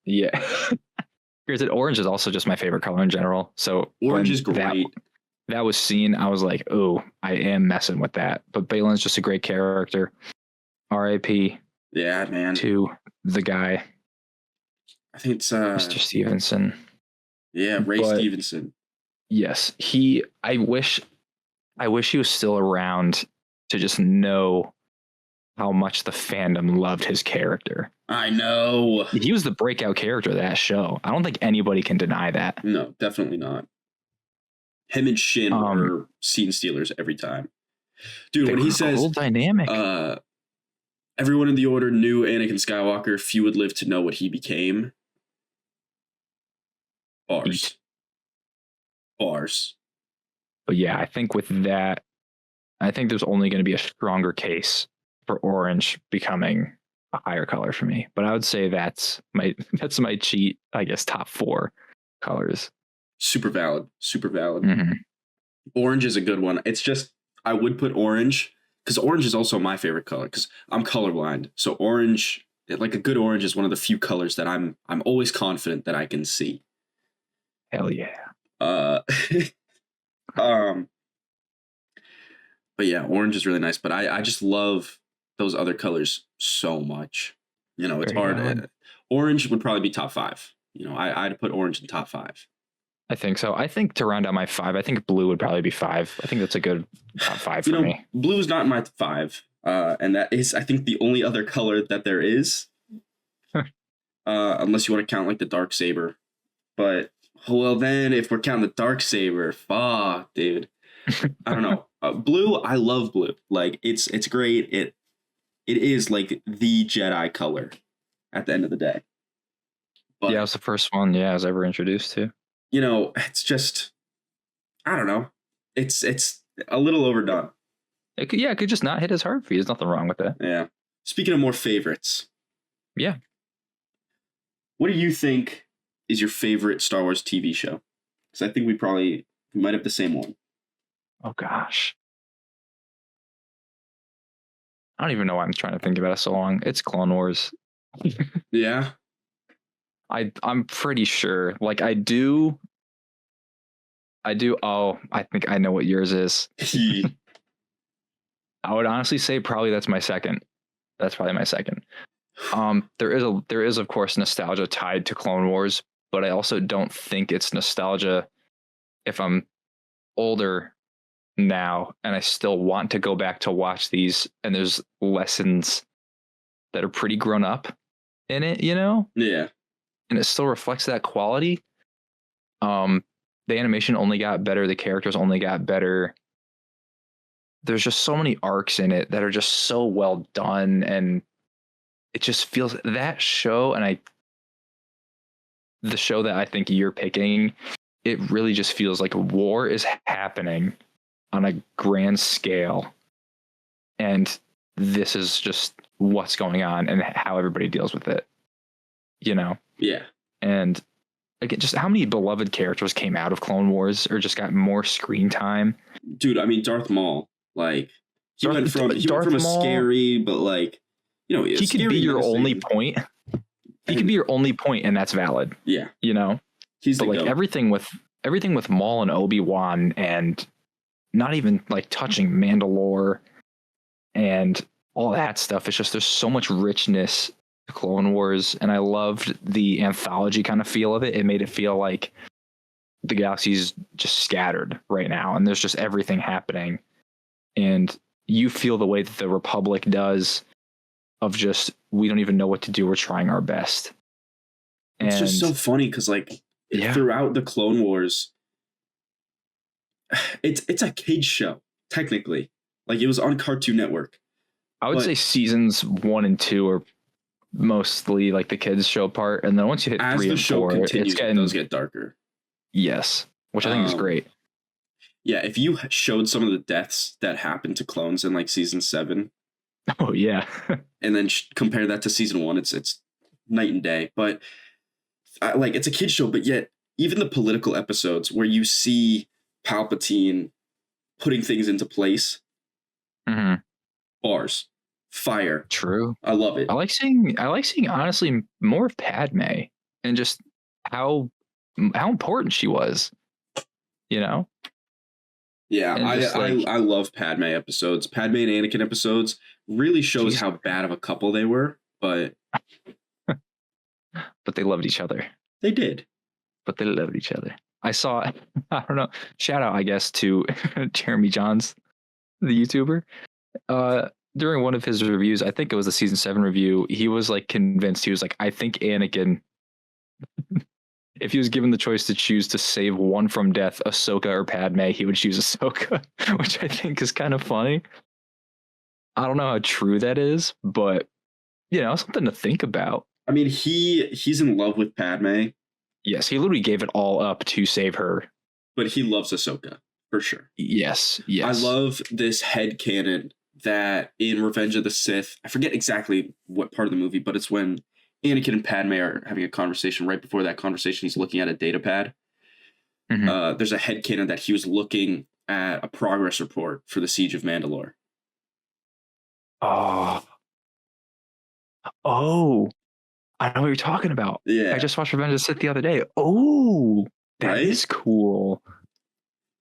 Yeah. Granted, orange is also just my favorite color in general. So orange is great. That was seen, I was like, oh, I am messing with that. But Balin's just a great character. R.I.P. Yeah, man. To the guy. I think it's Mr. Stevenson. Yeah, Ray Stevenson. Yes. I wish he was still around to just know how much the fandom loved his character. I know. He was the breakout character of that show. I don't think anybody can deny that. No, definitely not. Him and Shin were scene stealers every time. Dude, when he says dynamic. Everyone in the Order knew Anakin Skywalker, few would live to know what he became. Bars. But yeah, I think with that, I think there's only going to be a stronger case for orange becoming a higher color for me. But I would say that's my cheat, I guess, top 4 colors. Super valid. Mm-hmm. Orange is a good one. It's just, I would put orange because orange is also my favorite color because I'm colorblind. So orange, like a good orange, is one of the few colors that I'm always confident that I can see. Hell yeah. But yeah, orange is really nice. But I just love those other colors so much. You know, it's hard. Orange would probably be top 5. You know, I'd put orange in top 5. I think so. I think to round out my 5, I think blue would probably be 5. I think that's a good top 5 for me. Blue is not in my 5. And that is, I think, the only other color that there is. Unless you want to count like the dark saber. But well, then if we're counting the dark saber, fuck, dude. I don't know. Blue, I love blue. Like it's great. It is like the Jedi color at the end of the day. But, yeah, it was the first one. Yeah, I was ever introduced to. You know, it's just, I don't know. It's a little overdone. It could just not hit as hard for you. There's nothing wrong with that. Yeah. Speaking of more favorites. Yeah. What do you think is your favorite Star Wars TV show? Because I think we might have the same one. Oh, gosh. I don't even know why I'm trying to think about it so long. It's Clone Wars. Yeah. I'm pretty sure. Like I do. Oh, I think I know what yours is. I would honestly say probably that's my second. That's probably my second. There is of course nostalgia tied to Clone Wars, but I also don't think it's nostalgia if I'm older now and I still want to go back to watch these and there's lessons that are pretty grown up in it, you know? Yeah. And it still reflects that quality. the animation only got better. The characters only got better. There's just so many arcs in it that are just so well done, and it just feels that show. And the show that I think you're picking, it really just feels like war is happening on a grand scale, and this is just what's going on and how everybody deals with it, you know? Yeah. And again, just how many beloved characters came out of Clone Wars or just got more screen time? Dude, I mean, Darth Maul, like, he went from a Maul, scary, but like, you know, he could be your only point. He could be your only point, and that's valid. Yeah. You know? He's but like goat. everything with Maul and Obi-Wan, and not even like touching Mandalore and all that stuff. It's just there's so much richness to Clone Wars, and I loved the anthology kind of feel of it. It made it feel like the galaxy's just scattered right now, and there's just everything happening, and you feel the way that the Republic does, of just we don't even know what to do. We're trying our best. It's just so funny because like throughout the Clone Wars, it's a kids show technically. Like it was on Cartoon Network. I would say seasons 1 and 2 are mostly like the kids show part, and then once you hit 3 and 4, those get darker. Yes, which I think is great. Yeah, if you showed some of the deaths that happened to clones in like season 7, oh yeah, and then compare that to season 1, it's night and day. But like it's a kids show, but yet even the political episodes where you see Palpatine putting things into place, bars, fire. True. I love it. I like seeing honestly more of Padme and just how important she was, you know? Yeah, I love Padme episodes. Padme and Anakin episodes really shows how bad of a couple they were, but they loved each other. They did. But they loved each other. I saw, I don't know, shout out, I guess, to Jeremy Johns, the YouTuber. During one of his reviews, I think it was the season 7 review, he was like convinced. He was like, I think Anakin, if he was given the choice to choose to save one from death, Ahsoka or Padme, he would choose Ahsoka, which I think is kind of funny. I don't know how true that is, but you know, something to think about. I mean, he's in love with Padme. Yes, he literally gave it all up to save her. But he loves Ahsoka, for sure. Yes. I love this headcanon that in Revenge of the Sith, I forget exactly what part of the movie, but it's when Anakin and Padme are having a conversation. Right before that conversation, he's looking at a data pad. There's a headcanon that he was looking at a progress report for the Siege of Mandalore. Oh, I know what you're talking about. Yeah. I just watched Revenge of the Sith the other day. Oh, that is cool.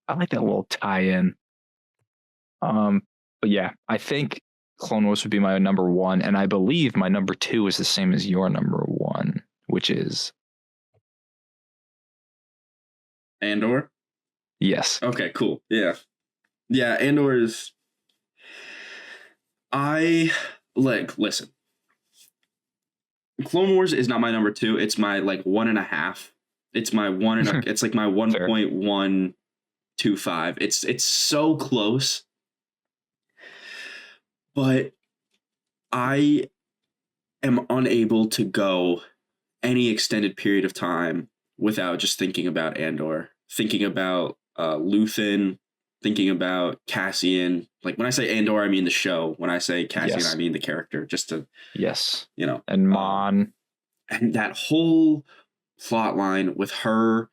I like that little tie-in. But yeah, I think Clone Wars would be my number 1, and I believe my number 2 is the same as your number 1, which is Andor? Yes. Okay, cool. Yeah. Yeah, Andor is... listen. Clone Wars is not my number 2. It's my like 1.5. It's my it's like my 1.125. It's so close. But I am unable to go any extended period of time without just thinking about Andor, thinking about Luthen, thinking about Cassian. Like when I say Andor, I mean the show. When I say Cassian, I mean the character. Just to you know, and Mon, and that whole plot line with her.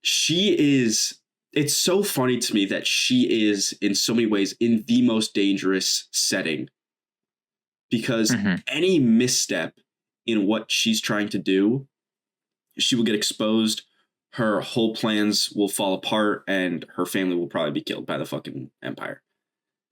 She is. It's so funny to me that she is in so many ways in the most dangerous setting, because any misstep in what she's trying to do, she will get exposed. Her whole plans will fall apart, and her family will probably be killed by the fucking Empire.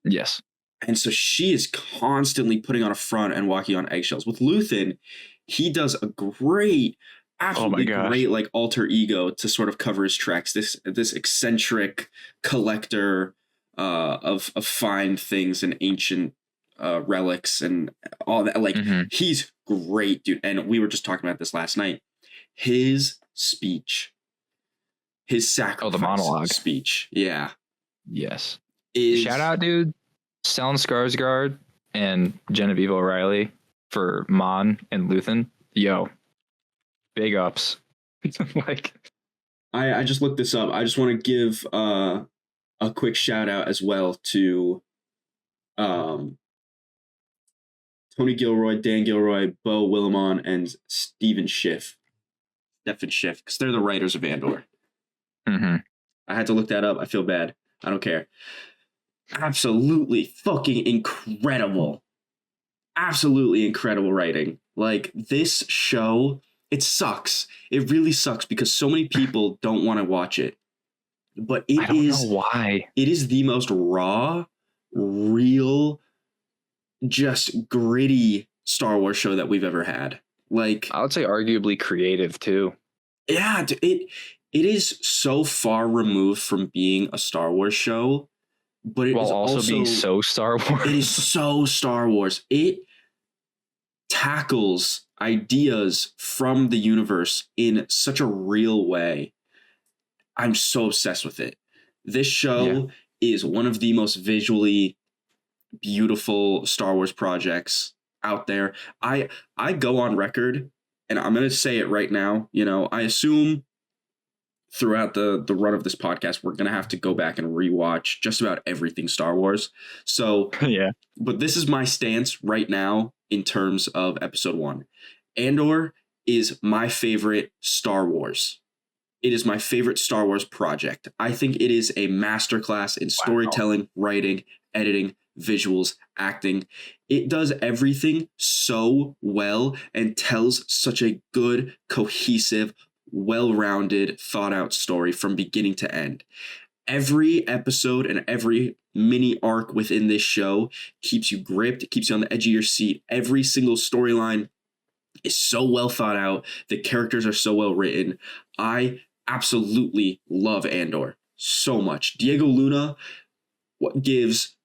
Yes. And so she is constantly putting on a front and walking on eggshells. With Luthen, he does a great, absolutely great like alter ego to sort of cover his tracks. This eccentric collector of fine things and ancient relics and all that. Like he's great, dude. And we were just talking about this last night. His speech his the sacrifice monologue speech, yeah, yes. is Shout out, dude, Stellan Skarsgård and Genevieve O'Reilly for Mon and Luthen. Yo, big ups. Like, I just looked this up. I just want to give a quick shout out as well to um, Tony Gilroy, Dan Gilroy, Bo Willimon, and Stephen Schiff, because they're the writers of Andor. mm-hmm. I had to look that up. I feel bad. I don't care. Absolutely fucking incredible. Absolutely incredible writing. Like, this show, it sucks. It really sucks because so many people don't want to watch it. But I don't know why. It is the most raw, real, just gritty Star Wars show that we've ever had. Like, I would say arguably creative too. yeah, it is so far removed from being a Star Wars show, but it While is also being so Star Wars. It is so Star Wars. It tackles ideas from the universe in such a real way. I'm so obsessed with it. This show is one of the most visually beautiful Star Wars projects out there. I go on record, and I'm going to say it right now. You know, I assume throughout the run of this podcast, we're going to have to go back and rewatch just about everything Star Wars. So, yeah. But this is my stance right now in terms of episode 1. Andor is my favorite Star Wars. It is my favorite Star Wars project. I think it is a masterclass in storytelling, writing, editing, visuals, acting. It does everything so well and tells such a good, cohesive, well-rounded, thought-out story from beginning to end. Every episode and every mini arc within this show keeps you gripped, it keeps you on the edge of your seat. Every single storyline is so well thought out. The characters are so well written. I absolutely love Andor so much. Diego Luna gives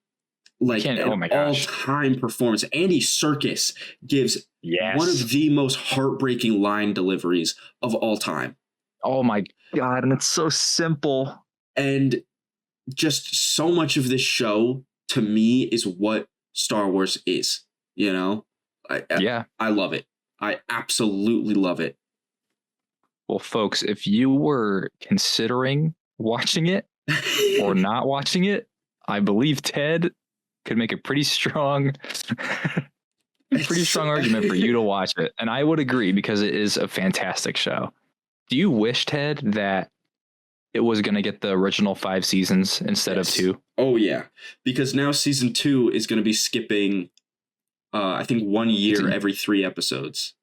like an all-time performance. Andy Serkis gives one of the most heartbreaking line deliveries of all time. Oh my God, and it's so simple. And just so much of this show, to me, is what Star Wars is, you know? I love it. I absolutely love it. Well, folks, if you were considering watching it or not watching it, I believe Ted could make a pretty strong argument for you to watch it. And I would agree because it is a fantastic show. Do you wish, Ted, that it was going to get the original 5 seasons instead of 2? Oh, yeah. Because now season 2 is going to be skipping, I think, 1 year every 3 episodes.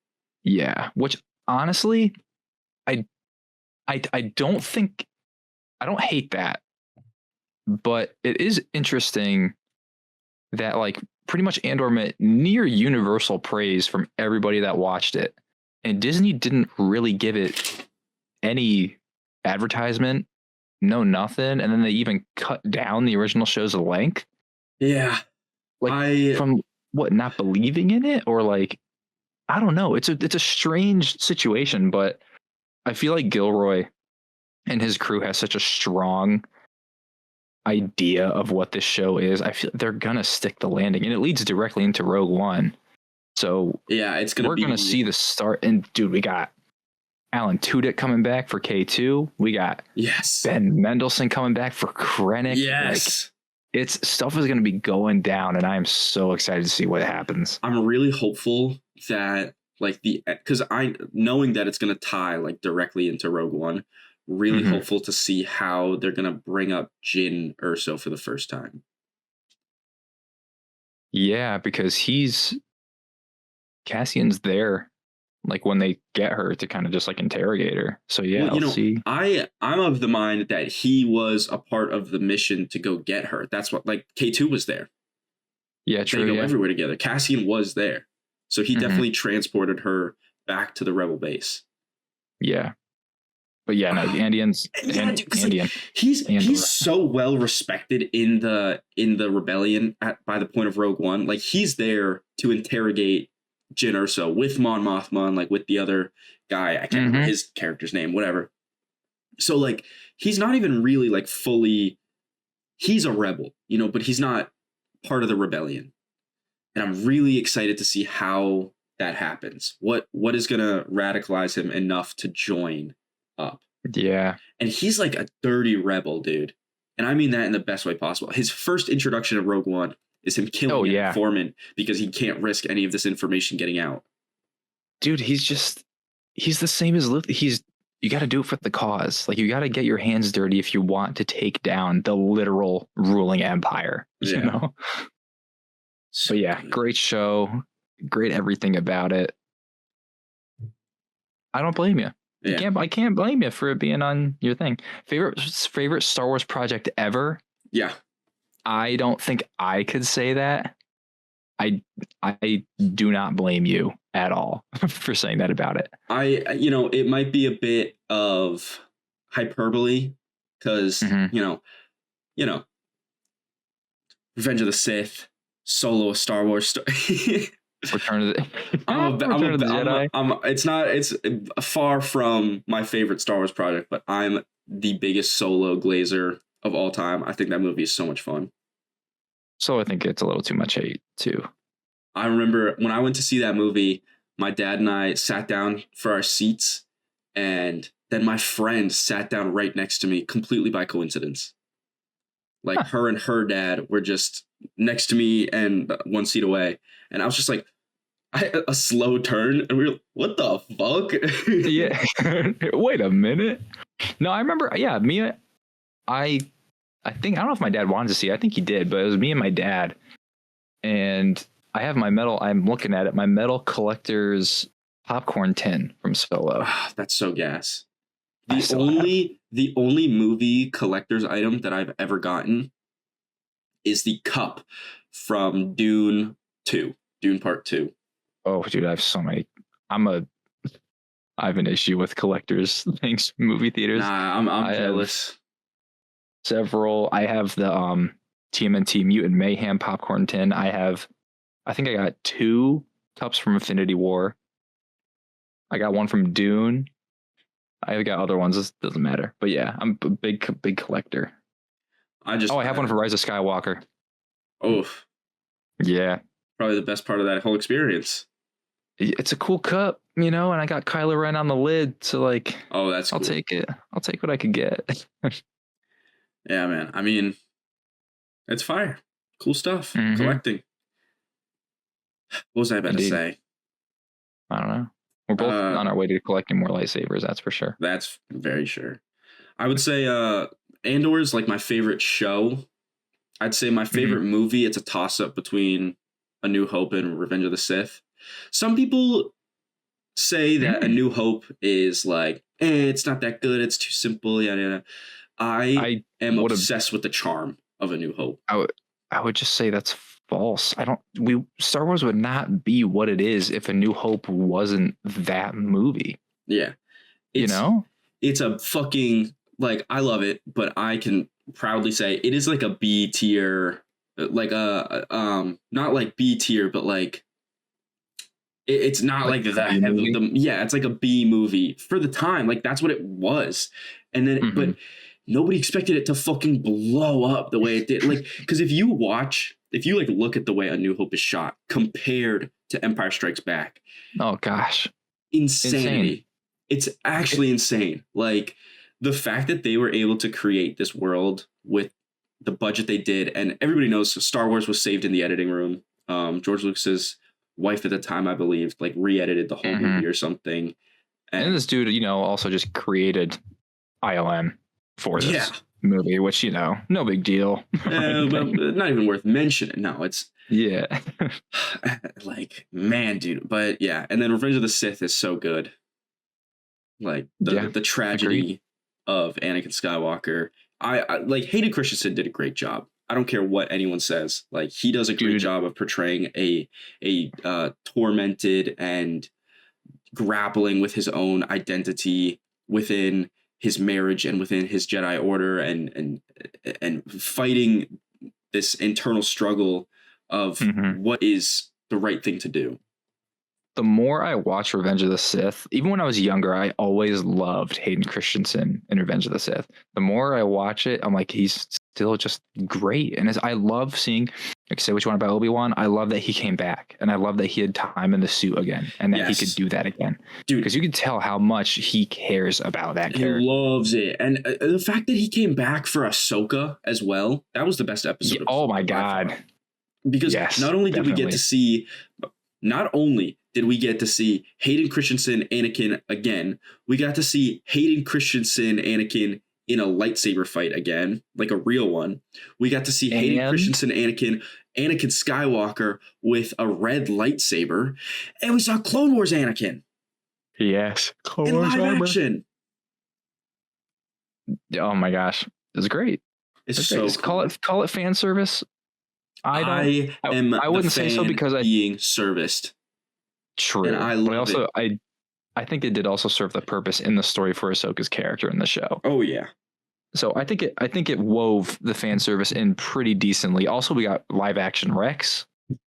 Yeah. Which, honestly, I don't think, I don't hate that. But it is interesting that, like, pretty much Andor met near universal praise from everybody that watched it. And Disney didn't really give it any advertisement, nothing. And then they even cut down the original show's length. Yeah. Like, from what, not believing in it? Or like, I don't know. It's a strange situation, but I feel like Gilroy and his crew has such a strong idea of what this show is. I feel they're gonna stick the landing, and it leads directly into Rogue One. So yeah, we're gonna see the start. And dude, we got Alan Tudyk coming back for K2. We got Ben Mendelsohn coming back for Krennic. Yes, like, stuff is gonna be going down, and I am so excited to see what happens. I'm really hopeful that because knowing that it's gonna tie like directly into Rogue One. Really hopeful to see how they're going to bring up Jyn Erso for the first time. Yeah, because Cassian's there, like when they get her to kind of just like interrogate her. So yeah, well, see. I'm of the mind that he was a part of the mission to go get her. That's what, like, K2 was there. Yeah, true. They go everywhere together. Cassian was there. So he definitely transported her back to the rebel base. Yeah. But yeah, no, Andian's Andian. He's so well respected in the rebellion by the point of Rogue One. Like, he's there to interrogate Jyn Erso with Mon Mothma and like with the other guy. I can't remember his character's name, whatever. So like he's not even really like fully, he's a rebel, you know, but he's not part of the rebellion. And I'm really excited to see how that happens. What is gonna radicalize him enough to join up? Yeah. And he's like a dirty rebel, dude. And I mean that in the best way possible. His first introduction of Rogue One is him Oh killing an yeah, informant because he can't risk any of this information getting out. dude. He's the same as Luke. You got to do it for the cause. Like you got to get your hands dirty if you want to take down the literal ruling empire. You Yeah. know. So But yeah, good. great show, great everything about it. I don't blame you. Yeah. I can't blame you for it being on your thing. Favorite Star Wars project ever? Yeah. I don't think I could say that. I do not blame you at all for saying that about it. You know, it might be a bit of hyperbole because, Mm-hmm. you know, Revenge of the Sith, Solo, a Star Wars story. Return of the I'm Return of the Jedi. it's far from my favorite Star Wars project, but I'm the biggest Solo glazer of all time. I think that movie is so much fun. So I think it's a little too much hate too. I remember when I went to see that movie, my dad and I sat down for our seats, and then my friend sat down right next to me completely by coincidence. Like Huh. her and her dad were just next to me and one seat away. And I was just like, a slow turn, and we were, what the fuck? Yeah. Wait a minute. No, I remember. Yeah, me. I think I don't know if my dad wanted to see it. I think he did, but it was me and my dad. And I have my metal. I'm looking at it. My metal collector's popcorn tin from Solo. Ah, that's so gas. I still have. The only movie collector's item that I've ever gotten is the cup from Dune 2, Dune Part 2. Oh, dude, I have so many. I have an issue with collectors things, movie theaters. Nah, I'm I jealous. have several. I have the TMNT Mutant Mayhem popcorn tin. I think I got 2 cups from Infinity War. I got one from Dune. I've got other ones. This doesn't matter. But yeah, I'm a big collector. I have one for Rise of Skywalker. Oh, Yeah. probably the best part of that whole experience. It's a cool cup, and I got Kylo Ren on the lid. So like, Oh, that's cool. I'll take it. I'll take what I could get. Yeah, man. I mean, it's fire. Cool stuff. Mhm. Collecting. What was I about Indeed. to say? I don't know. We're both on our way to collecting more lightsabers, that's for sure. That's very sure. I would say Andor is like my favorite show. I'd say my favorite movie, it's a toss-up between A New Hope and Revenge of the Sith. Some people say that A New Hope is like, it's not that good, it's too simple, yada yada. I am obsessed with the charm of A New Hope. I would just say that's false. Star Wars would not be what it is if A New Hope wasn't that movie. Yeah. It's a fucking, like, I love it, but I can proudly say it is like a B tier, like not like B tier, but like it's not like it's like a B movie for the time. Like that's what it was. And then but nobody expected it to fucking blow up the way it did. Like, because if you like look at the way A New Hope is shot compared to Empire Strikes Back, oh gosh, insanity. Insane. It's actually insane. Like the fact that they were able to create this world with the budget they did, and everybody knows Star Wars was saved in the editing room. George Lucas's wife at the time, I believe, like re-edited the whole movie or something. And this dude, also just created ILM for this movie, which no big deal. Not even worth mentioning. No, it's like, man, dude. But yeah, and then Revenge of the Sith is so good. Like the tragedy of Anakin Skywalker. I like Hayden Christensen did a great job. I don't care what anyone says. Like he does a great job of portraying a tormented and grappling with his own identity within his marriage and within his Jedi Order and fighting this internal struggle of what is the right thing to do. the more I watch Revenge of the Sith, even when I was younger, I always loved Hayden Christensen in Revenge of the Sith. The more I watch it, I'm like, he's still just great. And I love seeing, like, say what you want about Obi-Wan. I love that he came back, and I love that he had time in the suit again, and that he could do that again. Dude, because you could tell how much he cares about that character. He loves it. And the fact that he came back for Ahsoka as well, that was the best episode. Yeah, oh my God. Because not only did we get to see Hayden Christensen Anakin again, we got to see Hayden Christensen Anakin in a lightsaber fight again, like a real one. We got to see Hayden Christensen Anakin Skywalker with a red lightsaber, and we saw Clone Wars Anakin. Yes, Clone Wars live action. Oh my gosh, it's great. It's so cool. Call it fan service. I wouldn't say so because being serviced. True, and I love it. I think it did also serve the purpose in the story for Ahsoka's character in the show. Oh yeah. So I think it wove the fan service in pretty decently. Also, we got live action Rex.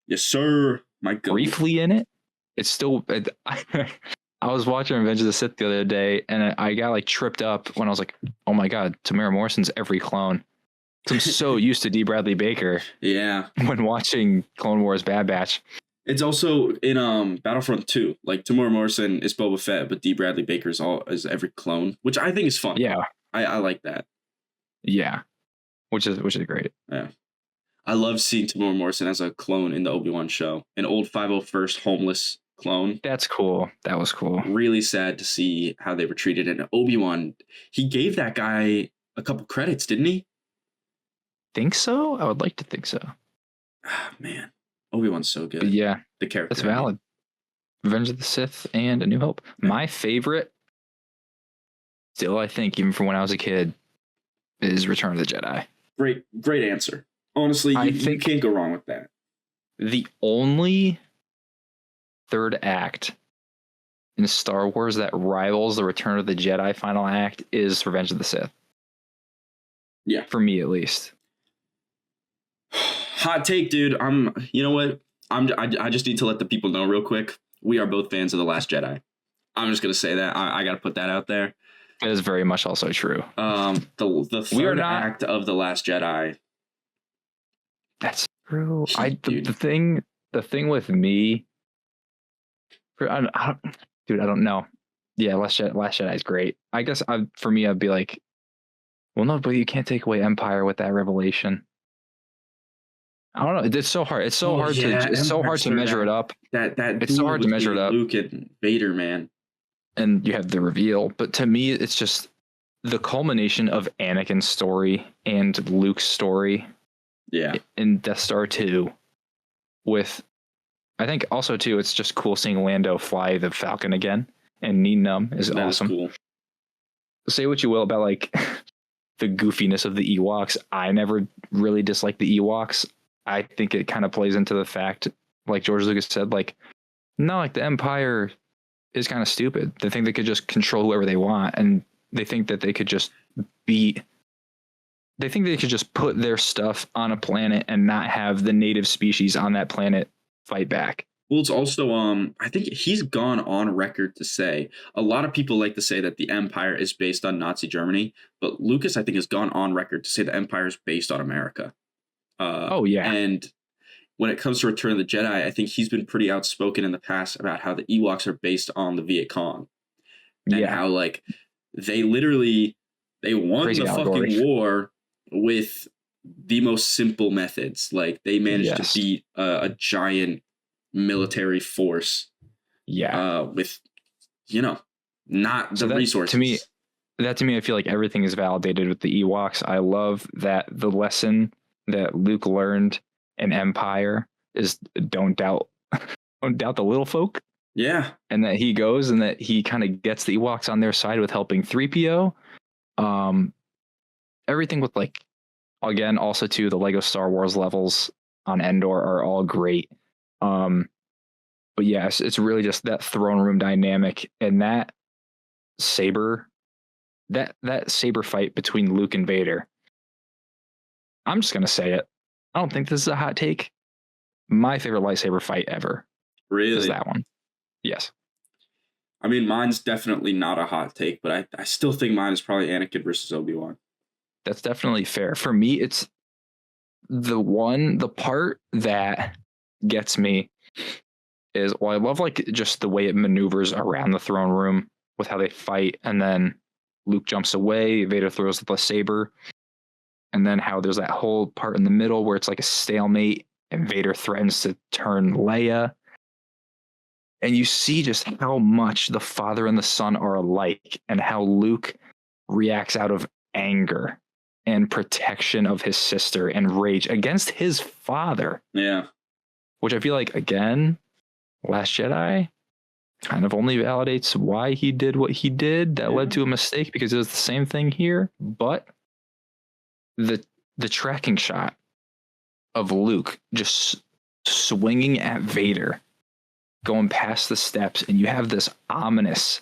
Yes, sir. My God. Briefly in it. It's still. I was watching Revenge of the Sith the other day, and I got like tripped up when I was like, "Oh my God, Tamara Morrison's every clone." I'm so used to D. Bradley Baker. Yeah. When watching Clone Wars Bad Batch. It's also in Battlefront 2. Like Tamara Morrison is Boba Fett, but D. Bradley Baker is every clone, which I think is fun. Yeah. I like that. Yeah. Which is great. Yeah. I love seeing Tamara Morrison as a clone in the Obi-Wan show. An old 501st homeless clone. That's cool. That was cool. Really sad to see how they were treated. And Obi-Wan, he gave that guy a couple credits, didn't he? Think so? I would like to think so. Ah, man. Obi-Wan's so good. But yeah. The character. That's valid. Revenge of the Sith and A New Hope. Yeah. My favorite, still I think, even from when I was a kid, is Return of the Jedi. Great answer. Honestly, you can't go wrong with that. The only third act in Star Wars that rivals the Return of the Jedi final act is Revenge of the Sith. Yeah. For me, at least. Hot take, dude. You know what? I just need to let the people know real quick. We are both fans of The Last Jedi. I'm just gonna say that. I gotta put that out there. It is very much also true. The third act of The Last Jedi. That's true. The thing with me, I don't know. Yeah, Last Jedi is great. I guess for me, I'd be like, well, no, but you can't take away Empire with that revelation. I don't know. It's so hard. It's so hard to measure it up. It's so hard to measure it up. Luke and Vader, man. And you have the reveal, but to me, it's just the culmination of Anakin's story and Luke's story. Yeah. In Death Star 2, with, I think also too, it's just cool seeing Lando fly the Falcon again, and Nien Nunb is awesome. Cool. Say what you will about like the goofiness of the Ewoks. I never really disliked the Ewoks. I think it kind of plays into the fact, like George Lucas said, like, no, like the Empire is kind of stupid. They think they could just control whoever they want, and they think that they could just put their stuff on a planet and not have the native species on that planet fight back. Well, it's also, I think he's gone on record to say, a lot of people like to say that the Empire is based on Nazi Germany, but Lucas, I think, has gone on record to say the Empire is based on America. Oh, yeah. And when it comes to Return of the Jedi, I think he's been pretty outspoken in the past about how the Ewoks are based on the Viet Cong. And how, like, they won Crazy the fucking war with the most simple methods. Like, they managed to beat a giant military force. Yeah. With, not the resources. To me, I feel like everything is validated with the Ewoks. I love that the lesson that Luke learned in Empire is don't doubt the little folk. Yeah. And that he goes and that he kind of gets the Ewoks on their side with helping 3PO. Everything with, like, again, also too, the Lego Star Wars levels on Endor are all great. But yes, it's really just that throne room dynamic and that saber fight between Luke and Vader. I'm just going to say it. I don't think this is a hot take. My favorite lightsaber fight ever. Really? Is that one. Yes. I mean, mine's definitely not a hot take, but I still think mine is probably Anakin versus Obi-Wan. That's definitely fair. For me, it's the part that gets me is, well, I love like just the way it maneuvers around the throne room with how they fight, and then Luke jumps away, Vader throws the saber, and then how there's that whole part in the middle where it's like a stalemate and Vader threatens to turn Leia. And you see just how much the father and the son are alike, and how Luke reacts out of anger and protection of his sister and rage against his father. Yeah. Which I feel like, again, Last Jedi kind of only validates why he did what he did. That led to a mistake, because it was the same thing here. But the tracking shot of Luke just swinging at Vader, going past the steps, and you have this ominous,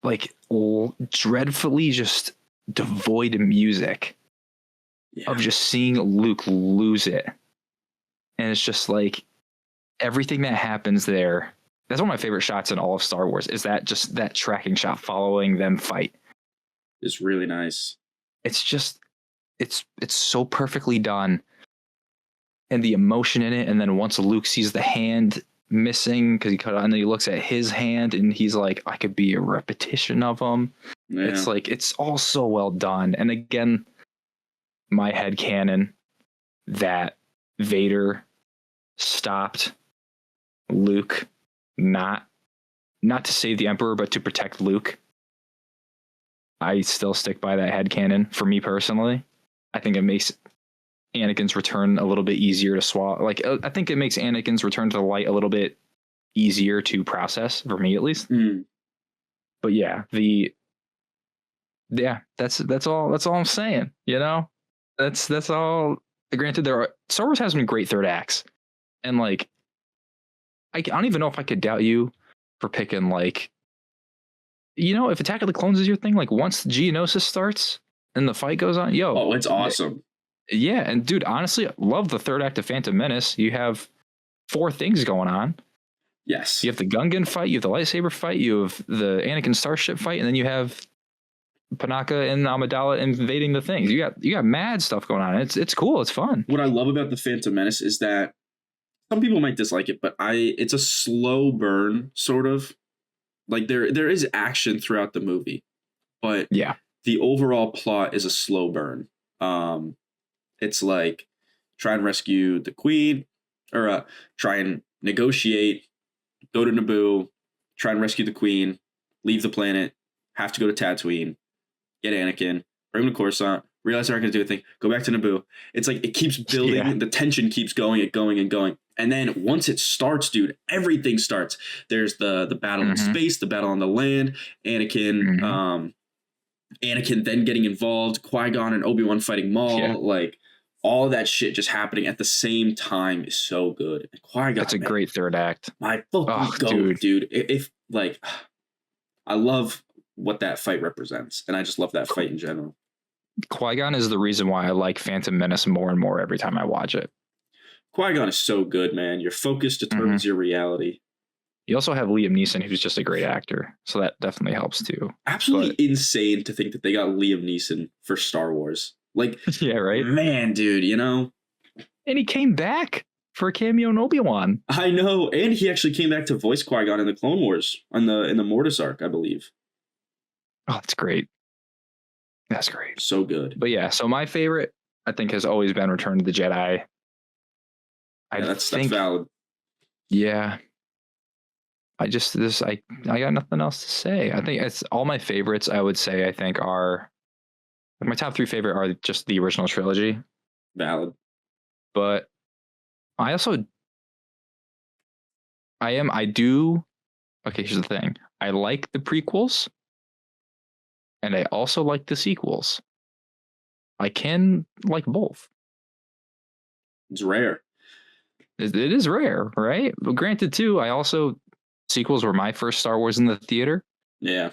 like, dreadfully just devoid music of just seeing Luke lose it. And it's just like everything that happens there. That's one of my favorite shots in all of Star Wars, is that just that tracking shot following them fight. It's really nice. It's just, it's so perfectly done. And the emotion in it. And then once Luke sees the hand missing because he cut it, and then he looks at his hand and he's like, I could be a repetition of him. Yeah. It's like, it's all so well done. And again, my headcanon that Vader stopped Luke, not to save the Emperor, but to protect Luke. I still stick by that headcanon for me personally. I think it makes Anakin's return a little bit easier to swallow. Like, I think it makes Anakin's return to the light a little bit easier to process, for me at least. But yeah, that's all I'm saying. You know, that's all. Granted, Star Wars has some great third acts, and like, I don't even know if I could doubt you for picking, like, you know, if Attack of the Clones is your thing, like once Geonosis starts and the fight goes on, it's awesome. Yeah, and dude, honestly, I love the third act of Phantom Menace. You have 4 things going on. Yes. You have the Gungan fight, you have the lightsaber fight, you have the Anakin Starship fight, and then you have Panaka and Amidala invading the things. You got mad stuff going on. It's cool. It's fun. What I love about the Phantom Menace is that some people might dislike it, but it's a slow burn, sort of. Like, there is action throughout the movie, but yeah, the overall plot is a slow burn. It's like, try and rescue the queen, or try and negotiate, go to Naboo, try and rescue the queen, leave the planet, have to go to Tatooine, get Anakin, bring him to Coruscant, realize they're not going to do a thing, go back to Naboo. It's like, it keeps building, yeah. The tension keeps going and going and going. And then once it starts, dude, everything starts. There's the battle in space, the battle on the land, Anakin then getting involved, Qui-Gon and Obi-Wan fighting Maul, like, all of that shit just happening at the same time is so good. And Qui-Gon, that's a great third act. My fucking dude. If like, I love what that fight represents, and I just love that fight in general. Qui-Gon is the reason why I like Phantom Menace more and more every time I watch it. Qui-Gon is so good, man. Your focus determines your reality. You also have Liam Neeson, who's just a great actor, so that definitely helps too. Absolutely insane to think that they got Liam Neeson for Star Wars. Like, yeah, right? Man, dude, you know? And he came back for a cameo in Obi-Wan. I know, and he actually came back to voice Qui-Gon in the Clone Wars, in the Mortis arc, I believe. Oh, that's great. That's great. So good. But yeah, so my favorite, I think, has always been Return of the Jedi. That's valid. Yeah. I got nothing else to say. I think it's all my favorites, I would say, I think are, my top 3 favorite are just the original trilogy. Valid. But I also, okay, here's the thing. I like the prequels, and I also like the sequels. I can like both. It's rare. It is rare, right? But granted, too, sequels were my first Star Wars in the theater. Yeah.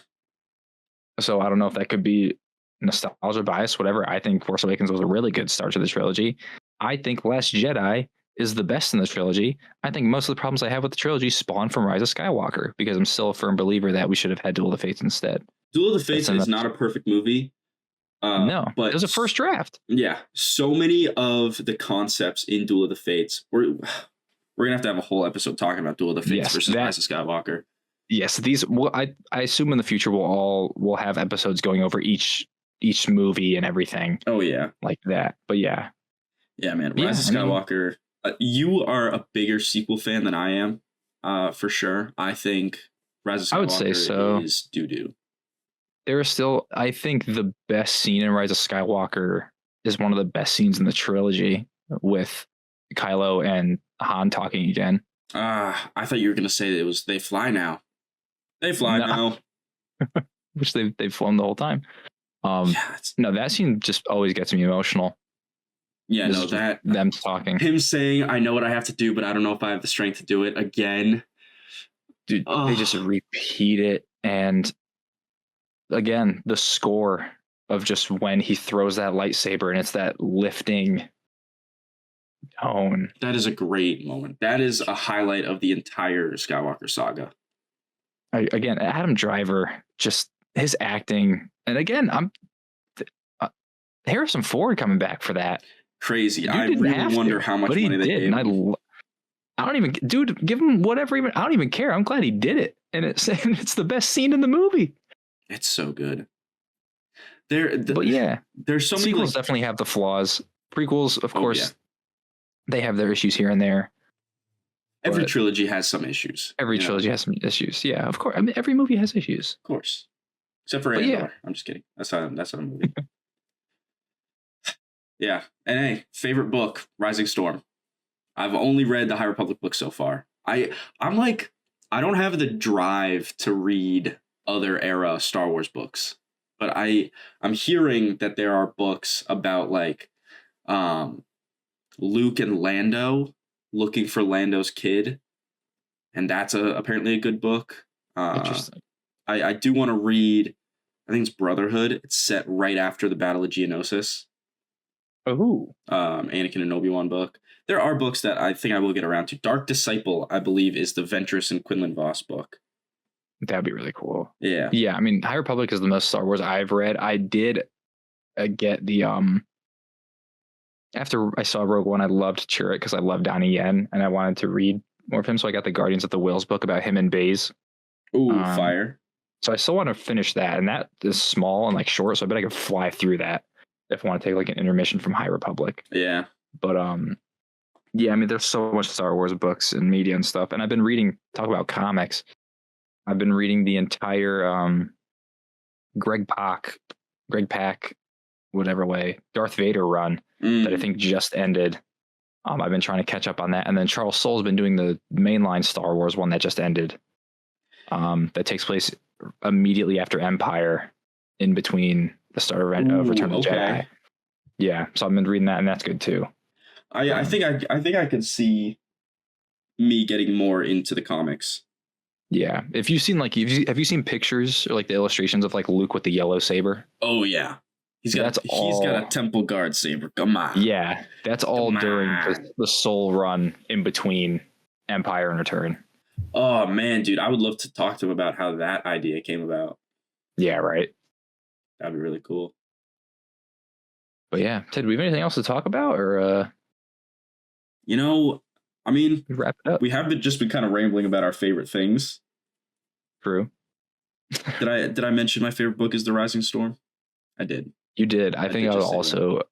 So I don't know if that could be nostalgia bias, whatever. I think Force Awakens was a really good start to the trilogy. I think Last Jedi is the best in the trilogy. I think most of the problems I have with the trilogy spawn from Rise of Skywalker, because I'm still a firm believer that we should have had Duel of the Fates instead. Duel of the Fates is not a perfect movie. No, but it was a first draft. Yeah, so many of the concepts in Duel of the Fates, we're gonna have to have a whole episode talking about Duel of the Fates versus Rise of Skywalker. Yes, these. Well, I assume in the future we'll have episodes going over each movie and everything. Oh yeah, like that. But yeah, man. Rise of Skywalker. You are a bigger sequel fan than I am, for sure. I think Rise of Skywalker I would say so. Is doo-doo. There is still, I think, the best scene in Rise of Skywalker is one of the best scenes in the trilogy, with Kylo and Han talking again. I thought you were gonna say it was They Fly Now. They fly now. Which they've flown the whole time. No, that scene just always gets me emotional. Yeah, no, that them talking. Him saying, "I know what I have to do, but I don't know if I have the strength to do it again." Dude, they just repeat it, and again, the score of just when he throws that lightsaber and it's that lifting tone. That is a great moment. That is a highlight of the entire Skywalker saga. Again, Adam Driver, just his acting, and again, Harrison Ford coming back for that. Crazy. I really wonder how much money they gave him. I don't even, dude, give him whatever. I don't even care. I'm glad he did it, and it's the best scene in the movie. It's so good. But yeah, there's so many. Sequels definitely have the flaws. Prequels, of course, they have their issues here and there. Every trilogy has some issues. Every trilogy has some issues. Yeah, of course. I mean, every movie has issues. Of course. Except for Andor. Yeah. I'm just kidding. That's not a movie. Yeah. And hey, favorite book, Rising Storm. I've only read the High Republic book so far. I'm like, I don't have the drive to read other era Star Wars books. But I'm hearing that there are books about like Luke and Lando looking for Lando's kid, and that's apparently a good book. Interesting. I do want to read, I think it's Brotherhood. It's set right after the Battle of Geonosis. Oh. Anakin and Obi-Wan book. There are books that I think I will get around to. Dark Disciple, I believe, is the Ventress and Quinlan Vos book. That'd be really cool. Yeah. Yeah, I mean, High Republic is the most Star Wars I've read. I did get the after I saw Rogue One, I loved Chirrut because I love Donnie Yen, and I wanted to read more of him. So I got the Guardians of the Whills book about him and Baze. Ooh, fire. So I still want to finish that, and that is small and like short, so I bet I could fly through that if I want to take like an intermission from High Republic. Yeah. But yeah, I mean, there's so much Star Wars books and media and stuff, and I've been reading, talk about comics. I've been reading the entire Greg Pak, whatever way, Darth Vader run that I think just ended. I've been trying to catch up on that. And then Charles Soule's been doing the mainline Star Wars one that just ended. That takes place immediately after Empire, in between the start of Return of the Jedi. Yeah, so I've been reading that, and that's good too. I think I can see me getting more into the comics. Yeah, if you've seen have you seen pictures or like the illustrations of like Luke with the yellow saber? Oh yeah, he's got a Temple Guard saber. Come on. Yeah, that's all during the Soule run in between Empire and Return. Oh man, dude, I would love to talk to him about how that idea came about. Yeah, right. That'd be really cool. But yeah, Ted, do we have anything else to talk about, or I mean, wrap it up. We have just been kind of rambling about our favorite things. True. Did I mention my favorite book is The Rising Storm? I did. You did. I think I would also,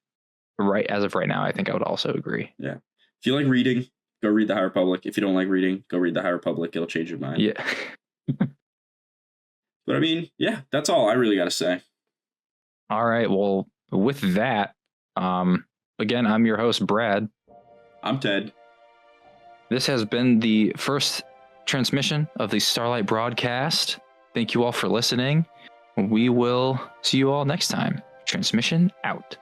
as of right now, I think I would also agree. Yeah. If you like reading, go read The High Republic. If you don't like reading, go read The High Republic. It'll change your mind. Yeah. But I mean, yeah, that's all I really got to say. All right. Well, with that, again, I'm your host, Brad. I'm Ted. This has been the first transmission of the Starlight Broadcast. Thank you all for listening. We will see you all next time. Transmission out.